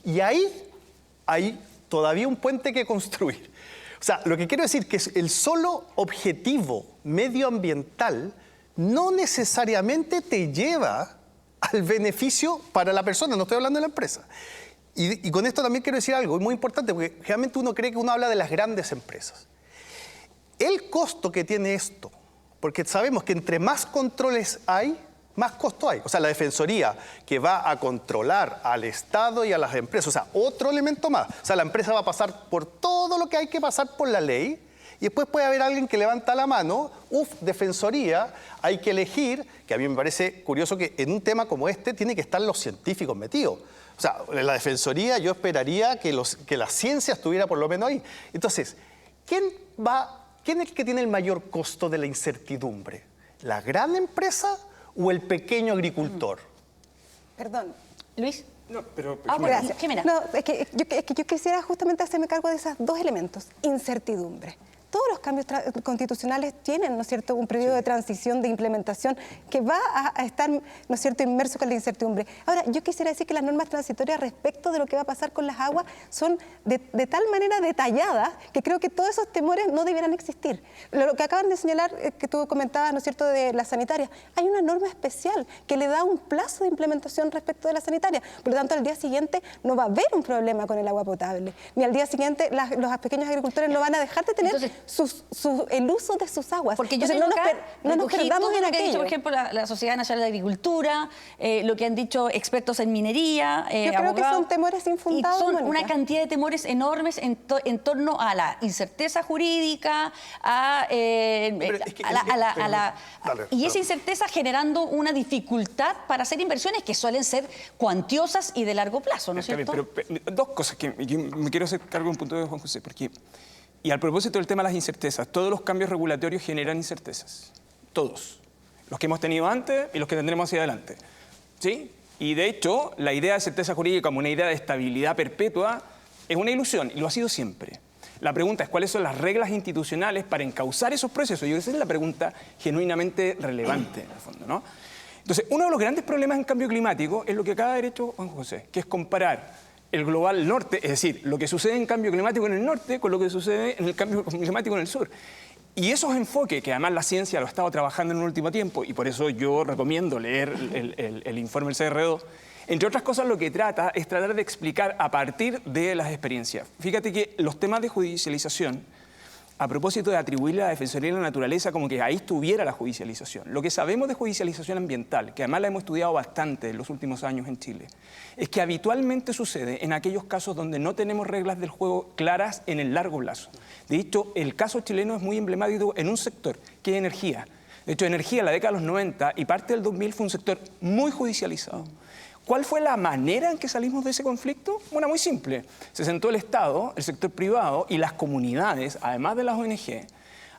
Y ahí hay todavía un puente que construir. O sea, lo que quiero decir es que el solo objetivo medioambiental no necesariamente te lleva al beneficio para la persona, no estoy hablando de la empresa. Y con esto también quiero decir algo muy importante, porque realmente uno cree que uno habla de las grandes empresas. El costo que tiene esto, porque sabemos que entre más controles hay, más costo hay. O sea, la Defensoría que va a controlar al Estado y a las empresas, o sea, otro elemento más. O sea, la empresa va a pasar por todo lo que hay que pasar por la ley. Y después puede haber alguien que levanta la mano, Defensoría, hay que elegir, que a mí me parece curioso que en un tema como este tiene que estar los científicos metidos. O sea, en la Defensoría yo esperaría que la ciencia estuviera por lo menos ahí. Entonces, ¿quién es el que tiene el mayor costo de la incertidumbre? ¿La gran empresa o el pequeño agricultor? Perdón. Luis. No, pero... Gracias. Jimena. No, es que yo quisiera justamente hacerme cargo de esos dos elementos. Incertidumbre. Todos los cambios constitucionales tienen, ¿no es cierto?, un periodo de transición, de implementación, que va a estar, ¿no es cierto?, inmerso con la incertidumbre. Ahora, yo quisiera decir que las normas transitorias respecto de lo que va a pasar con las aguas son de tal manera detalladas que creo que todos esos temores no debieran existir. Lo que acaban de señalar, que tú comentabas, ¿no es cierto?, de las sanitarias, hay una norma especial que le da un plazo de implementación respecto de la sanitaria. Por lo tanto, al día siguiente no va a haber un problema con el agua potable. Ni al día siguiente los pequeños agricultores no van a dejar de tener el uso de sus aguas. Porque yo Entonces, no nos perdamos en lo que ha dicho, aquello. por ejemplo, la Sociedad Nacional de Agricultura, lo que han dicho expertos en minería, Yo creo que son temores infundados, y son Mónica. una cantidad de temores enormes en torno a la incerteza jurídica, y esa incerteza generando una dificultad para hacer inversiones que suelen ser cuantiosas y de largo plazo, ¿no es cierto? Pero dos cosas que yo me quiero hacer cargo de un punto de Juan José, porque, y al propósito del tema de las incertezas, todos los cambios regulatorios generan incertezas, todos, los que hemos tenido antes y los que tendremos hacia adelante, ¿sí? Y de hecho, la idea de certeza jurídica como una idea de estabilidad perpetua es una ilusión, y lo ha sido siempre. La pregunta es cuáles son las reglas institucionales para encauzar esos procesos. Yo creo que esa es la pregunta genuinamente relevante, en el fondo, ¿no? Entonces, uno de los grandes problemas en cambio climático es lo que acaba de haber hecho Juan José, que es comparar el global norte, es decir, lo que sucede en cambio climático en el norte con lo que sucede en el cambio climático en el sur. Y esos enfoques, que además la ciencia lo ha estado trabajando en el último tiempo, y por eso yo recomiendo leer el informe del CR2, entre otras cosas lo que trata es tratar de explicar a partir de las experiencias. Fíjate que los temas de judicialización, a propósito de atribuirle a la Defensoría de la Naturaleza como que ahí estuviera la judicialización. Lo que sabemos de judicialización ambiental, que además la hemos estudiado bastante en los últimos años en Chile, es que habitualmente sucede en aquellos casos donde no tenemos reglas del juego claras en el largo plazo. De hecho, el caso chileno es muy emblemático en un sector, que es energía. De hecho, energía en la década de los 90 y parte del 2000 fue un sector muy judicializado. ¿Cuál fue la manera en que salimos de ese conflicto? Bueno, muy simple. Se sentó el Estado, el sector privado y las comunidades, además de las ONG,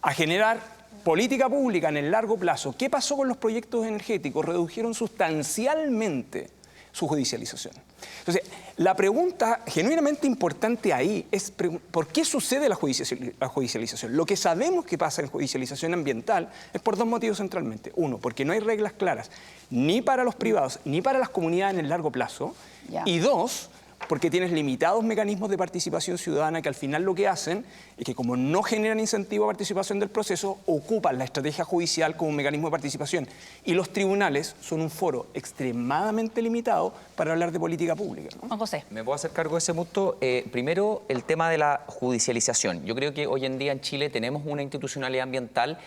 a generar política pública en el largo plazo. ¿Qué pasó con los proyectos energéticos? Redujeron sustancialmente su judicialización. Entonces, la pregunta genuinamente importante ahí es ¿por qué sucede la judicialización? Lo que sabemos que pasa en judicialización ambiental es por dos motivos centralmente. Uno, porque no hay reglas claras ni para los privados ni para las comunidades en el largo plazo. Ya. Y dos, porque tienes limitados mecanismos de participación ciudadana que al final lo que hacen es que como no generan incentivo a participación del proceso, ocupan la estrategia judicial como un mecanismo de participación. Y los tribunales son un foro extremadamente limitado para hablar de política pública, ¿no? Juan José. ¿Me puedo hacer cargo de ese punto? Primero, el tema de la judicialización. Yo creo que hoy en día en Chile tenemos una institucionalidad ambiental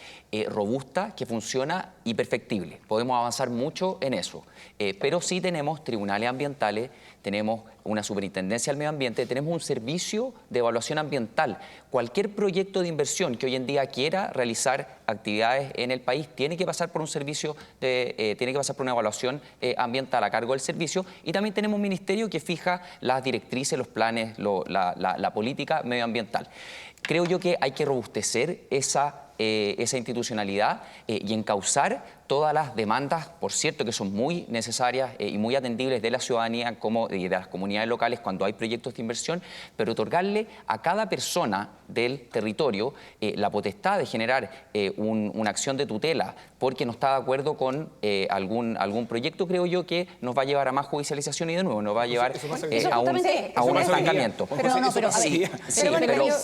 robusta, que funciona y perfectible. Podemos avanzar mucho en eso. Pero sí tenemos tribunales ambientales, tenemos una superintendencia del medio ambiente, tenemos un servicio de evaluación ambiental. Cualquier proyecto de inversión que hoy en día quiera realizar actividades en el país tiene que pasar por un servicio, tiene que pasar por una evaluación ambiental a cargo del servicio. Y también tenemos un ministerio que fija las directrices, los planes, la política medioambiental. Creo yo que hay que robustecer esa institucionalidad y encauzar todas las demandas, por cierto, que son muy necesarias y muy atendibles de la ciudadanía como de las comunidades locales cuando hay proyectos de inversión, pero otorgarle a cada persona del territorio la potestad de generar una acción de tutela porque no está de acuerdo con algún proyecto, creo yo que nos va a llevar a más judicialización y de nuevo nos va a llevar a un estancamiento. Pero yo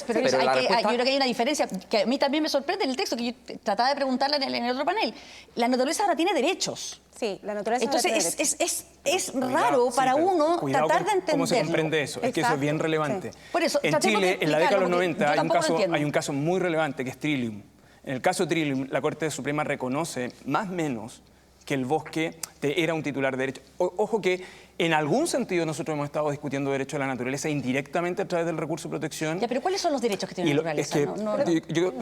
creo que hay una diferencia que a mí también me sorprende en el texto, que yo trataba de preguntarle en el otro panel. La naturaleza ahora tiene derechos. Sí, la naturaleza Entonces ahora tiene es raro para uno tratar de entenderlo. ¿Cómo se comprende eso? Es que eso es bien relevante. Sí. Por eso, en tratemos de Chile, en la década de los explicarlo, 90, porque yo tampoco lo hay un caso muy relevante que es Trillium. En el caso de Trillium, la Corte Suprema reconoce más o menos que el bosque era un titular de derecho. Ojo que en algún sentido nosotros hemos estado discutiendo derechos de la naturaleza indirectamente a través del recurso de protección. Ya, pero ¿cuáles son los derechos que tiene la naturaleza? Yo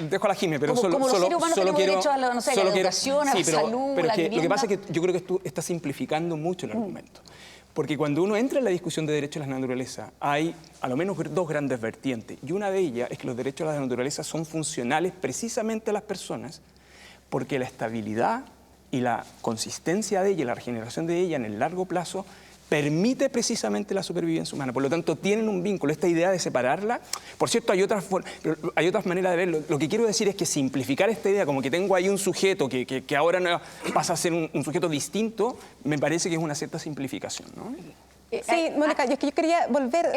dejo a la Jime, pero como los seres humanos tenemos derecho a la educación, a la salud, a la vivienda. Lo que pasa es que yo creo que tú estás simplificando mucho el argumento. Porque cuando uno entra en la discusión de derechos de la naturaleza, hay a lo menos dos grandes vertientes. Y una de ellas es que los derechos de la naturaleza son funcionales precisamente a las personas porque la estabilidad y la consistencia de ella y la regeneración de ella en el largo plazo permite precisamente la supervivencia humana. Por lo tanto, tienen un vínculo. Esta idea de separarla, por cierto, hay otras maneras de verlo. Lo que quiero decir es que simplificar esta idea como que tengo ahí un sujeto que ahora no pasa a ser un sujeto distinto, me parece que es una cierta simplificación, ¿no? Sí, Mónica, yo quería volver...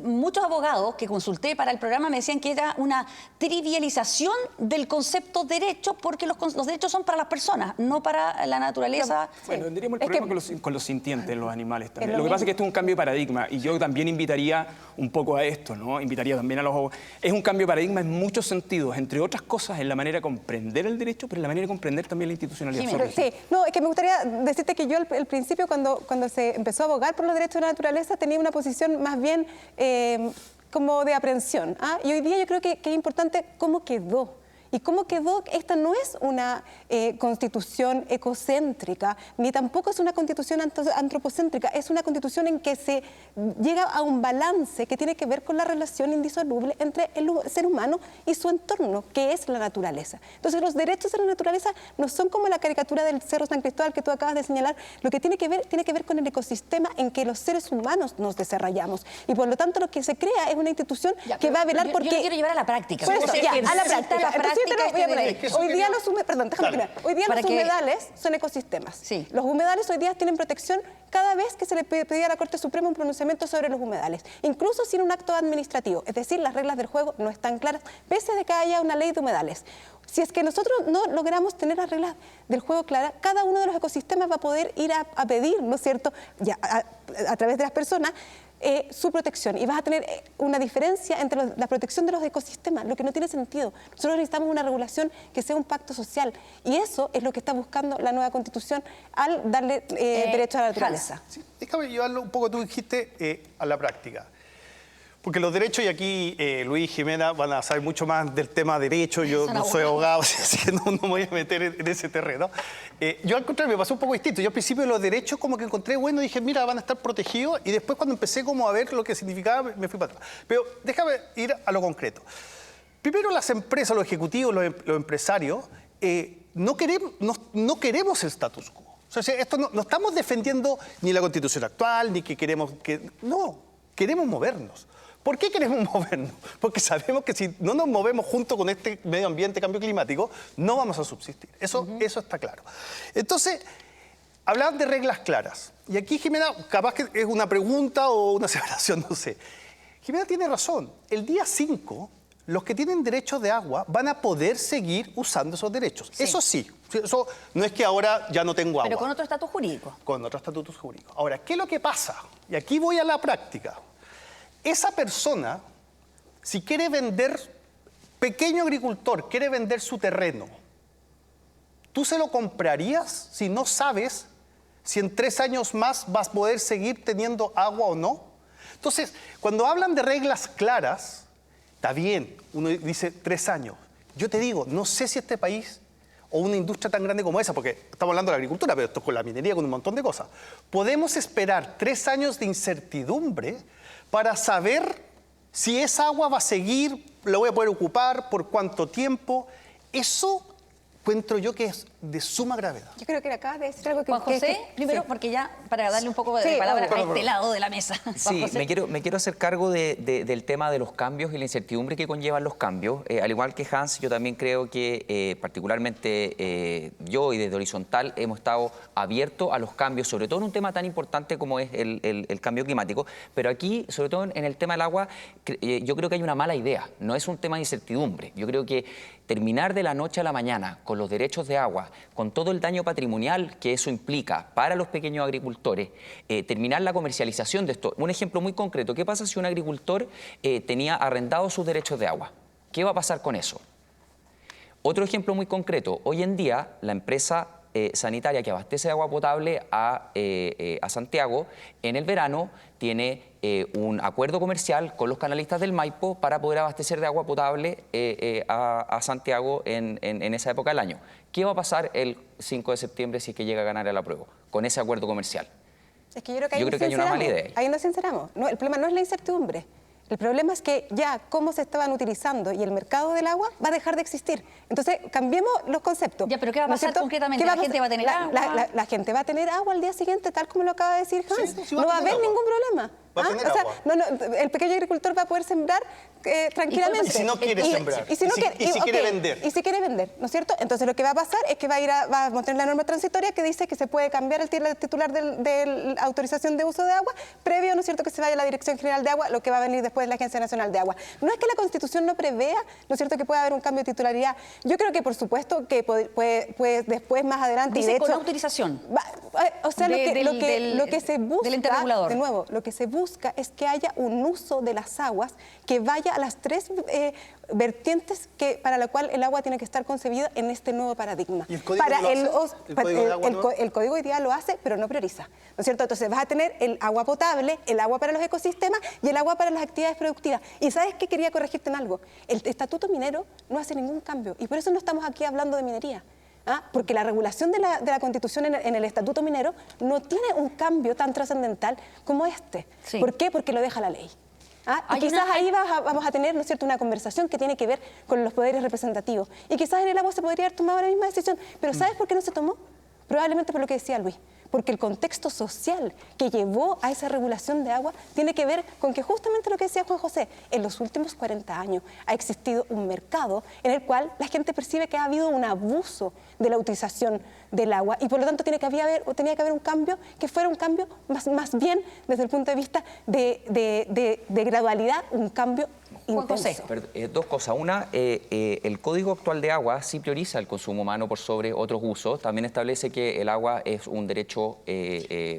muchos abogados que consulté para el programa me decían que era una trivialización del concepto derecho, porque los derechos son para las personas, no para la naturaleza. Bueno, tendríamos el problema con los sintientes, los animales también. Lo que pasa es que esto es un cambio de paradigma, y yo también invitaría un poco a esto, ¿no? Invitaría también a los abogados. Es un cambio de paradigma en muchos sentidos, entre otras cosas en la manera de comprender el derecho, pero en la manera de comprender también la institucionalidad. Sí, no, es que me gustaría decirte que yo al principio, cuando se empezó a abogar por los derechos de la naturaleza, tenía una posición más bien como de aprensión. Y hoy día yo creo que es importante cómo quedó. Y cómo quedó, esta no es una constitución ecocéntrica, ni tampoco es una constitución antropocéntrica, es una constitución en que se llega a un balance que tiene que ver con la relación indisoluble entre el ser humano y su entorno, que es la naturaleza. Entonces, los derechos de la naturaleza no son como la caricatura del Cerro San Cristóbal que tú acabas de señalar. Lo que tiene que ver con el ecosistema en que los seres humanos nos desarrollamos. Y por lo tanto, lo que se crea es una institución que va a velar porque... Yo lo quiero llevar a la práctica. Por eso, a la práctica. Hoy día los humedales son ecosistemas. Sí. Los humedales hoy día tienen protección cada vez que se le pedía a la Corte Suprema un pronunciamiento sobre los humedales, incluso sin un acto administrativo. Es decir, las reglas del juego no están claras, pese a que haya una ley de humedales. Si es que nosotros no logramos tener las reglas del juego claras, cada uno de los ecosistemas va a poder ir a pedir, ¿no es cierto?, a través de las personas, su protección, y vas a tener una diferencia entre la protección de los ecosistemas, lo que no tiene sentido. Nosotros necesitamos una regulación que sea un pacto social, y eso es lo que está buscando la nueva Constitución al darle derecho a la naturaleza. Sí, déjame llevarlo un poco, tú dijiste, a la práctica. Porque los derechos, y aquí Luis y Jimena van a saber mucho más del tema derecho, yo no soy abogado, así que no me voy a meter en ese terreno. Yo al contrario, me pasó un poco distinto. Yo al principio de los derechos como que encontré, bueno, dije, mira, van a estar protegidos, y después cuando empecé como a ver lo que significaba, me fui para atrás. Pero déjame ir a lo concreto. Primero, las empresas, los ejecutivos, los empresarios, no queremos el status quo. O sea, esto no estamos defendiendo ni la Constitución actual, ni que queremos que... No, queremos movernos. ¿Por qué queremos movernos? Porque sabemos que si no nos movemos junto con este medio ambiente, cambio climático, no vamos a subsistir. Eso está claro. Entonces, hablaban de reglas claras. Y aquí Jimena, capaz que es una pregunta o una aseveración, no sé. Jimena tiene razón. El día 5, los que tienen derechos de agua van a poder seguir usando esos derechos. Sí. Eso sí. Eso no es que ahora ya no tengo agua. Pero con otro estatus jurídico. Con otro estatus jurídico. Ahora, ¿qué es lo que pasa? Y aquí voy a la práctica. Esa persona, si quiere vender, pequeño agricultor, quiere vender su terreno, ¿tú se lo comprarías si no sabes si en 3 años más vas a poder seguir teniendo agua o no? Entonces, cuando hablan de reglas claras, está bien, uno dice 3 años. Yo te digo, no sé si este país o una industria tan grande como esa, porque estamos hablando de la agricultura, pero esto es con la minería, con un montón de cosas, podemos esperar 3 años de incertidumbre para saber si esa agua va a seguir, la voy a poder ocupar, por cuánto tiempo. Eso encuentro yo que es de suma gravedad. Yo creo que acabas de decir algo que... Juan José, primero, sí. Porque ya, para darle un poco de palabra a este lado de la mesa. Sí, me quiero hacer cargo del tema de los cambios y la incertidumbre que conllevan los cambios. Al igual que Hans, yo también creo que particularmente yo y desde Horizontal hemos estado abiertos a los cambios, sobre todo en un tema tan importante como es el cambio climático. Pero aquí, sobre todo en el tema del agua, yo creo que hay una mala idea. No es un tema de incertidumbre. Yo creo que terminar de la noche a la mañana con los derechos de agua, con todo el daño patrimonial que eso implica para los pequeños agricultores, terminar la comercialización de esto. Un ejemplo muy concreto, ¿qué pasa si un agricultor tenía arrendado sus derechos de agua? ¿Qué va a pasar con eso? Otro ejemplo muy concreto, hoy en día la empresa sanitaria que abastece de agua potable a Santiago, en el verano tiene un acuerdo comercial con los canalistas del Maipo para poder abastecer de agua potable a Santiago en esa época del año. ¿Qué va a pasar el 5 de septiembre si es que llega a ganar el apruebo con ese acuerdo comercial? Es que yo creo que hay una mala idea. Ahí nos sinceramos. No, el problema no es la incertidumbre. El problema es que ya cómo se estaban utilizando y el mercado del agua va a dejar de existir. Entonces, cambiemos los conceptos. Ya, pero ¿qué va a pasar concretamente? ¿La gente va a tener agua? La gente va a tener agua al día siguiente, tal como lo acaba de decir Hans. Sí, no va a haber ningún problema. Va a tener agua. El pequeño agricultor va a poder sembrar tranquilamente. Y si no quiere sembrar, y si quiere vender. Y si quiere vender, ¿no es cierto? Entonces lo que va a pasar es que va a mostrar la norma transitoria que dice que se puede cambiar el titular de la autorización de uso de agua previo, ¿no es cierto?, que se vaya a la Dirección General de Agua, lo que va a venir después de la Agencia Nacional de Agua. No es que la Constitución no prevea, ¿no es cierto?, que pueda haber un cambio de titularidad. Yo creo que por supuesto que puede después, más adelante... Dice y de con hecho, autorización. O sea, lo que se busca, del interregulador. de nuevo, lo que se busca es que haya un uso de las aguas que vaya a las tres vertientes para la cual el agua tiene que estar concebida en este nuevo paradigma. ¿Y el código el código hoy día lo hace, pero no prioriza, ¿no es cierto? Entonces vas a tener el agua potable, el agua para los ecosistemas y el agua para las actividades productivas. Y ¿sabes qué? Quería corregirte en algo. El estatuto minero no hace ningún cambio y por eso no estamos aquí hablando de minería. Porque la regulación de la Constitución en el Estatuto Minero no tiene un cambio tan trascendental como este. Sí. ¿Por qué? Porque lo deja la ley. Y quizás ahí vamos a tener, ¿no es cierto?, una conversación que tiene que ver con los poderes representativos. Y quizás en el agua se podría haber tomado la misma decisión. Pero ¿sabes por qué no se tomó? Probablemente por lo que decía Luis. Porque el contexto social que llevó a esa regulación de agua tiene que ver con que justamente lo que decía Juan José, en los últimos 40 años ha existido un mercado en el cual la gente percibe que ha habido un abuso de la utilización del agua y por lo tanto tenía que haber un cambio que fuera un cambio más bien desde el punto de vista de gradualidad, un cambio intenso. Dos cosas. Una, el Código actual de agua sí prioriza el consumo humano por sobre otros usos. También establece que el agua es un derecho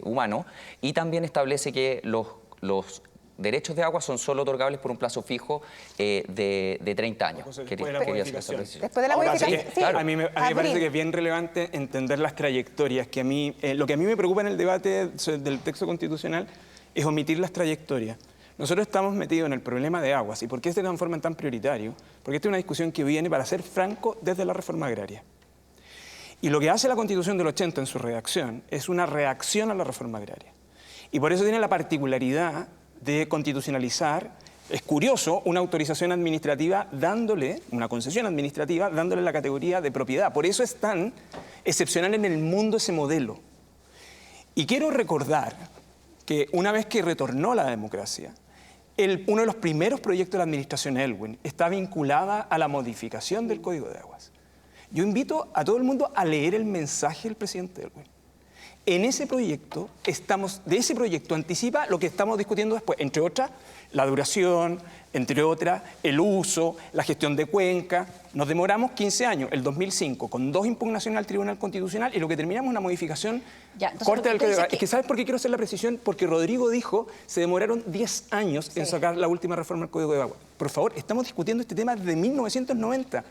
humano y también establece que los derechos de agua son solo otorgables por un plazo fijo de 30 años. Después de la modificación. Después de la modificación. Sí, claro, a mí me parece que es bien relevante entender las trayectorias, que lo que a mí me preocupa en el debate del texto constitucional es omitir las trayectorias. Nosotros estamos metidos en el problema de aguas. ¿Y por qué se transforma en tan prioritario? Porque esta es una discusión que viene, para ser franco, desde la reforma agraria. Y lo que hace la Constitución del 80 en su redacción es una reacción a la reforma agraria. Y por eso tiene la particularidad de constitucionalizar, es curioso, una autorización administrativa dándole, una concesión administrativa, dándole la categoría de propiedad. Por eso es tan excepcional en el mundo ese modelo. Y quiero recordar que una vez que retornó la democracia, uno de los primeros proyectos de la administración Elwin está vinculada a la modificación del Código de Aguas. Yo invito a todo el mundo a leer el mensaje del presidente Elwin. En ese proyecto, de ese proyecto anticipa lo que estamos discutiendo después, entre otras, la duración, entre otras, el uso, la gestión de cuenca. Nos demoramos 15 años, el 2005, con 2 impugnaciones al Tribunal Constitucional y lo que terminamos es una modificación corta del Código. Es que ¿sabes por qué quiero hacer la precisión? Porque Rodrigo dijo, se demoraron 10 años en sacar la última reforma al Código de Agua. Por favor, estamos discutiendo este tema desde 1990.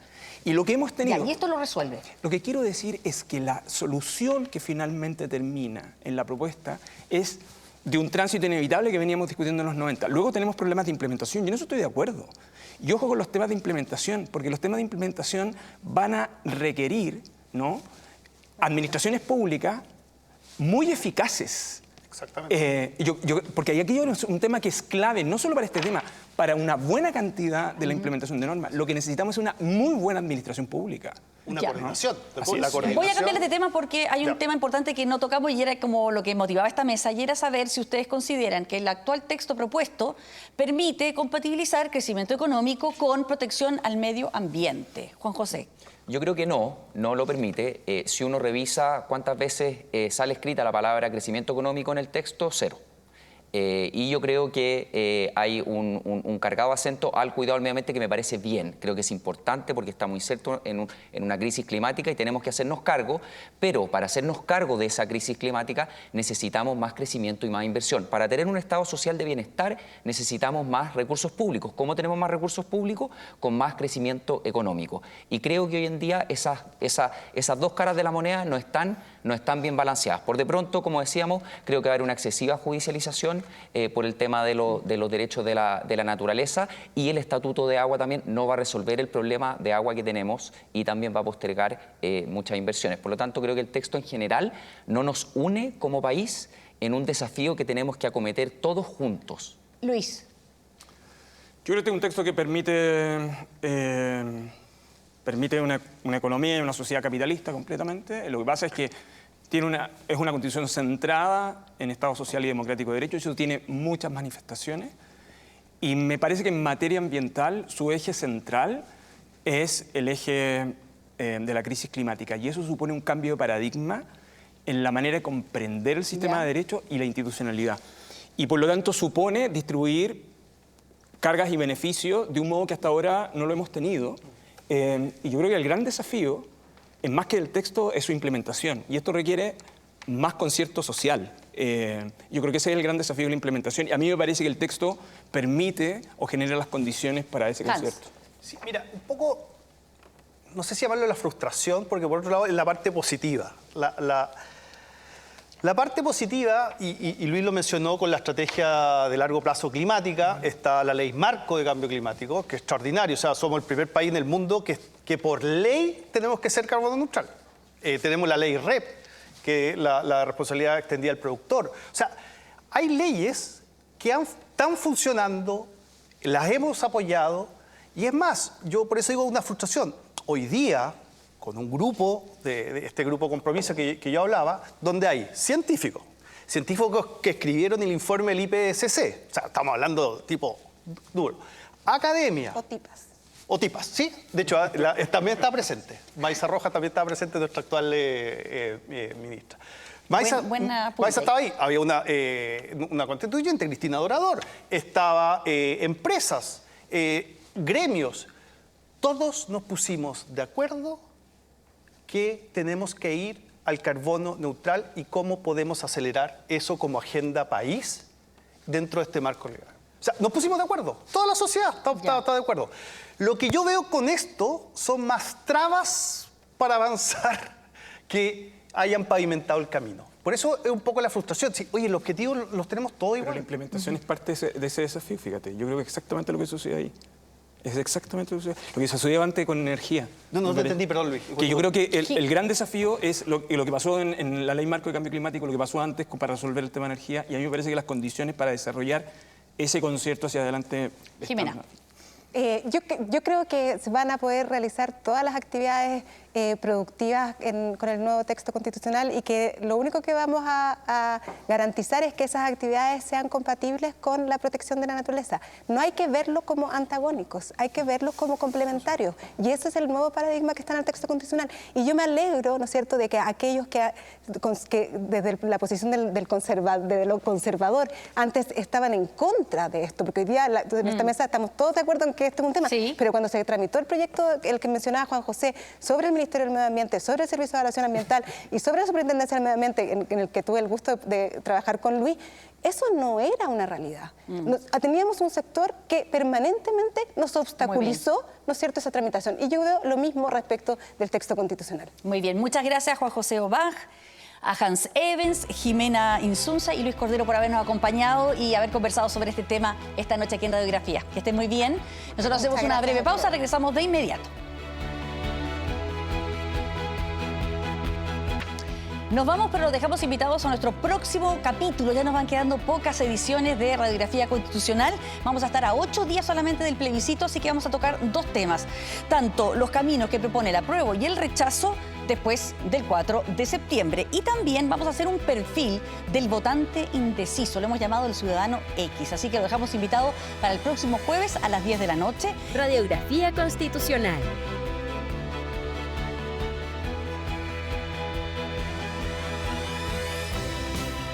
Y lo que hemos tenido... y esto lo resuelve. Lo que quiero decir es que la solución que finalmente termina en la propuesta es de un tránsito inevitable que veníamos discutiendo en los 90. Luego tenemos problemas de implementación, yo en eso estoy de acuerdo. Y ojo con los temas de implementación, porque los temas de implementación van a requerir, ¿no?, administraciones públicas muy eficaces. Exactamente. Porque aquí hay un tema que es clave, no solo para este tema, para una buena cantidad de la implementación de normas. Lo que necesitamos es una muy buena administración pública. Una coordinación. Voy a cambiar de tema porque hay un tema importante que no tocamos y era como lo que motivaba esta mesa, y era saber si ustedes consideran que el actual texto propuesto permite compatibilizar crecimiento económico con protección al medio ambiente. Juan José. Yo creo que no lo permite. Si uno revisa cuántas veces sale escrita la palabra crecimiento económico en el texto, 0. Y yo creo que hay un cargado acento al cuidado del medio ambiente que me parece bien. Creo que es importante porque estamos insertos en una crisis climática y tenemos que hacernos cargo, pero para hacernos cargo de esa crisis climática necesitamos más crecimiento y más inversión. Para tener un estado social de bienestar necesitamos más recursos públicos. ¿Cómo tenemos más recursos públicos? Con más crecimiento económico. Y creo que hoy en día esas dos caras de la moneda no están bien balanceadas. Por de pronto, como decíamos, creo que va a haber una excesiva judicialización por el tema de los derechos de la naturaleza, y el Estatuto de Agua también no va a resolver el problema de agua que tenemos y también va a postergar muchas inversiones. Por lo tanto, creo que el texto en general no nos une como país en un desafío que tenemos que acometer todos juntos. Luis. Yo creo que es un texto que permite una economía y una sociedad capitalista completamente. Lo que pasa es que es una constitución centrada en Estado social y democrático de derecho. Eso tiene muchas manifestaciones. Y me parece que en materia ambiental su eje central es el eje de la crisis climática. Y eso supone un cambio de paradigma en la manera de comprender el sistema de derecho y la institucionalidad. Y por lo tanto supone distribuir cargas y beneficios de un modo que hasta ahora no lo hemos tenido. Y yo creo que el gran desafío, más que el texto, es su implementación. Y esto requiere más concierto social. Yo creo que ese es el gran desafío de la implementación. Y a mí me parece que el texto permite o genera las condiciones para ese concierto. Sí, mira, un poco, no sé si llamarlo la frustración, porque por otro lado es la parte positiva. La parte positiva, y Luis lo mencionó con la estrategia de largo plazo climática, está la ley marco de cambio climático, que es extraordinario. O sea, somos el primer país en el mundo que por ley tenemos que ser carbono neutral. Tenemos la ley REP, que es la responsabilidad extendida del productor. O sea, hay leyes que están funcionando, las hemos apoyado, y es más, yo por eso digo una frustración. Hoy día, con un grupo, de este grupo Compromiso que yo hablaba, donde hay científicos que escribieron el informe del IPCC, o sea, estamos hablando tipo duro, academia. O tipas, sí. De hecho, también está presente. Maisa Rojas también estaba presente, nuestra actual ministra. Maisa estaba ahí. Había una constituyente, Cristina Dorador. Estaba empresas, gremios. Todos nos pusimos de acuerdo que tenemos que ir al carbono neutral y cómo podemos acelerar eso como agenda país dentro de este marco legal. O sea, nos pusimos de acuerdo. Toda la sociedad está de acuerdo. Lo que yo veo con esto son más trabas para avanzar que hayan pavimentado el camino. Por eso es un poco la frustración. Sí, oye, los objetivos los tenemos todos igual. Pero la implementación es parte de ese desafío, fíjate. Yo creo que es exactamente lo que sucede ahí. Es exactamente lo que sucedió antes con energía. No te entendí, perdón, Luis. Que yo creo que el gran desafío es lo que pasó en la Ley Marco de Cambio Climático, lo que pasó antes para resolver el tema de energía, y a mí me parece que las condiciones para desarrollar ese concierto hacia adelante... Jimena. Yo creo que se van a poder realizar todas las actividades productivas con el nuevo texto constitucional, y que lo único que vamos a garantizar es que esas actividades sean compatibles con la protección de la naturaleza. No hay que verlo como antagónicos, hay que verlos como complementarios, y ese es el nuevo paradigma que está en el texto constitucional. Y yo me alegro, ¿no es cierto?, de que aquellos que desde la posición de lo conservador antes estaban en contra de esto, porque hoy día en esta mesa estamos todos de acuerdo en que esto es un tema, pero cuando se tramitó el proyecto, el que mencionaba Juan José, sobre el Ministerio del Medio Ambiente, sobre el Servicio de Evaluación Ambiental y sobre la Superintendencia del Medio Ambiente, en el que tuve el gusto de trabajar con Luis, eso no era una realidad. Teníamos un sector que permanentemente nos obstaculizó, ¿no es cierto?, esa tramitación. Y yo veo lo mismo respecto del texto constitucional. Muy bien, muchas gracias Juan José Obaj, a Hans Evans, Jimena Insunza y Luis Cordero por habernos acompañado y haber conversado sobre este tema esta noche aquí en Radiografía. Que estén muy bien. Nosotros hacemos una breve pausa, regresamos de inmediato. Nos vamos, pero los dejamos invitados a nuestro próximo capítulo. Ya nos van quedando pocas ediciones de Radiografía Constitucional. Vamos a estar a 8 días solamente del plebiscito, así que vamos a tocar 2 temas. Tanto los caminos que propone el apruebo y el rechazo después del 4 de septiembre. Y también vamos a hacer un perfil del votante indeciso. Lo hemos llamado el Ciudadano X. Así que lo dejamos invitado para el próximo jueves a las 10 de la noche. Radiografía Constitucional.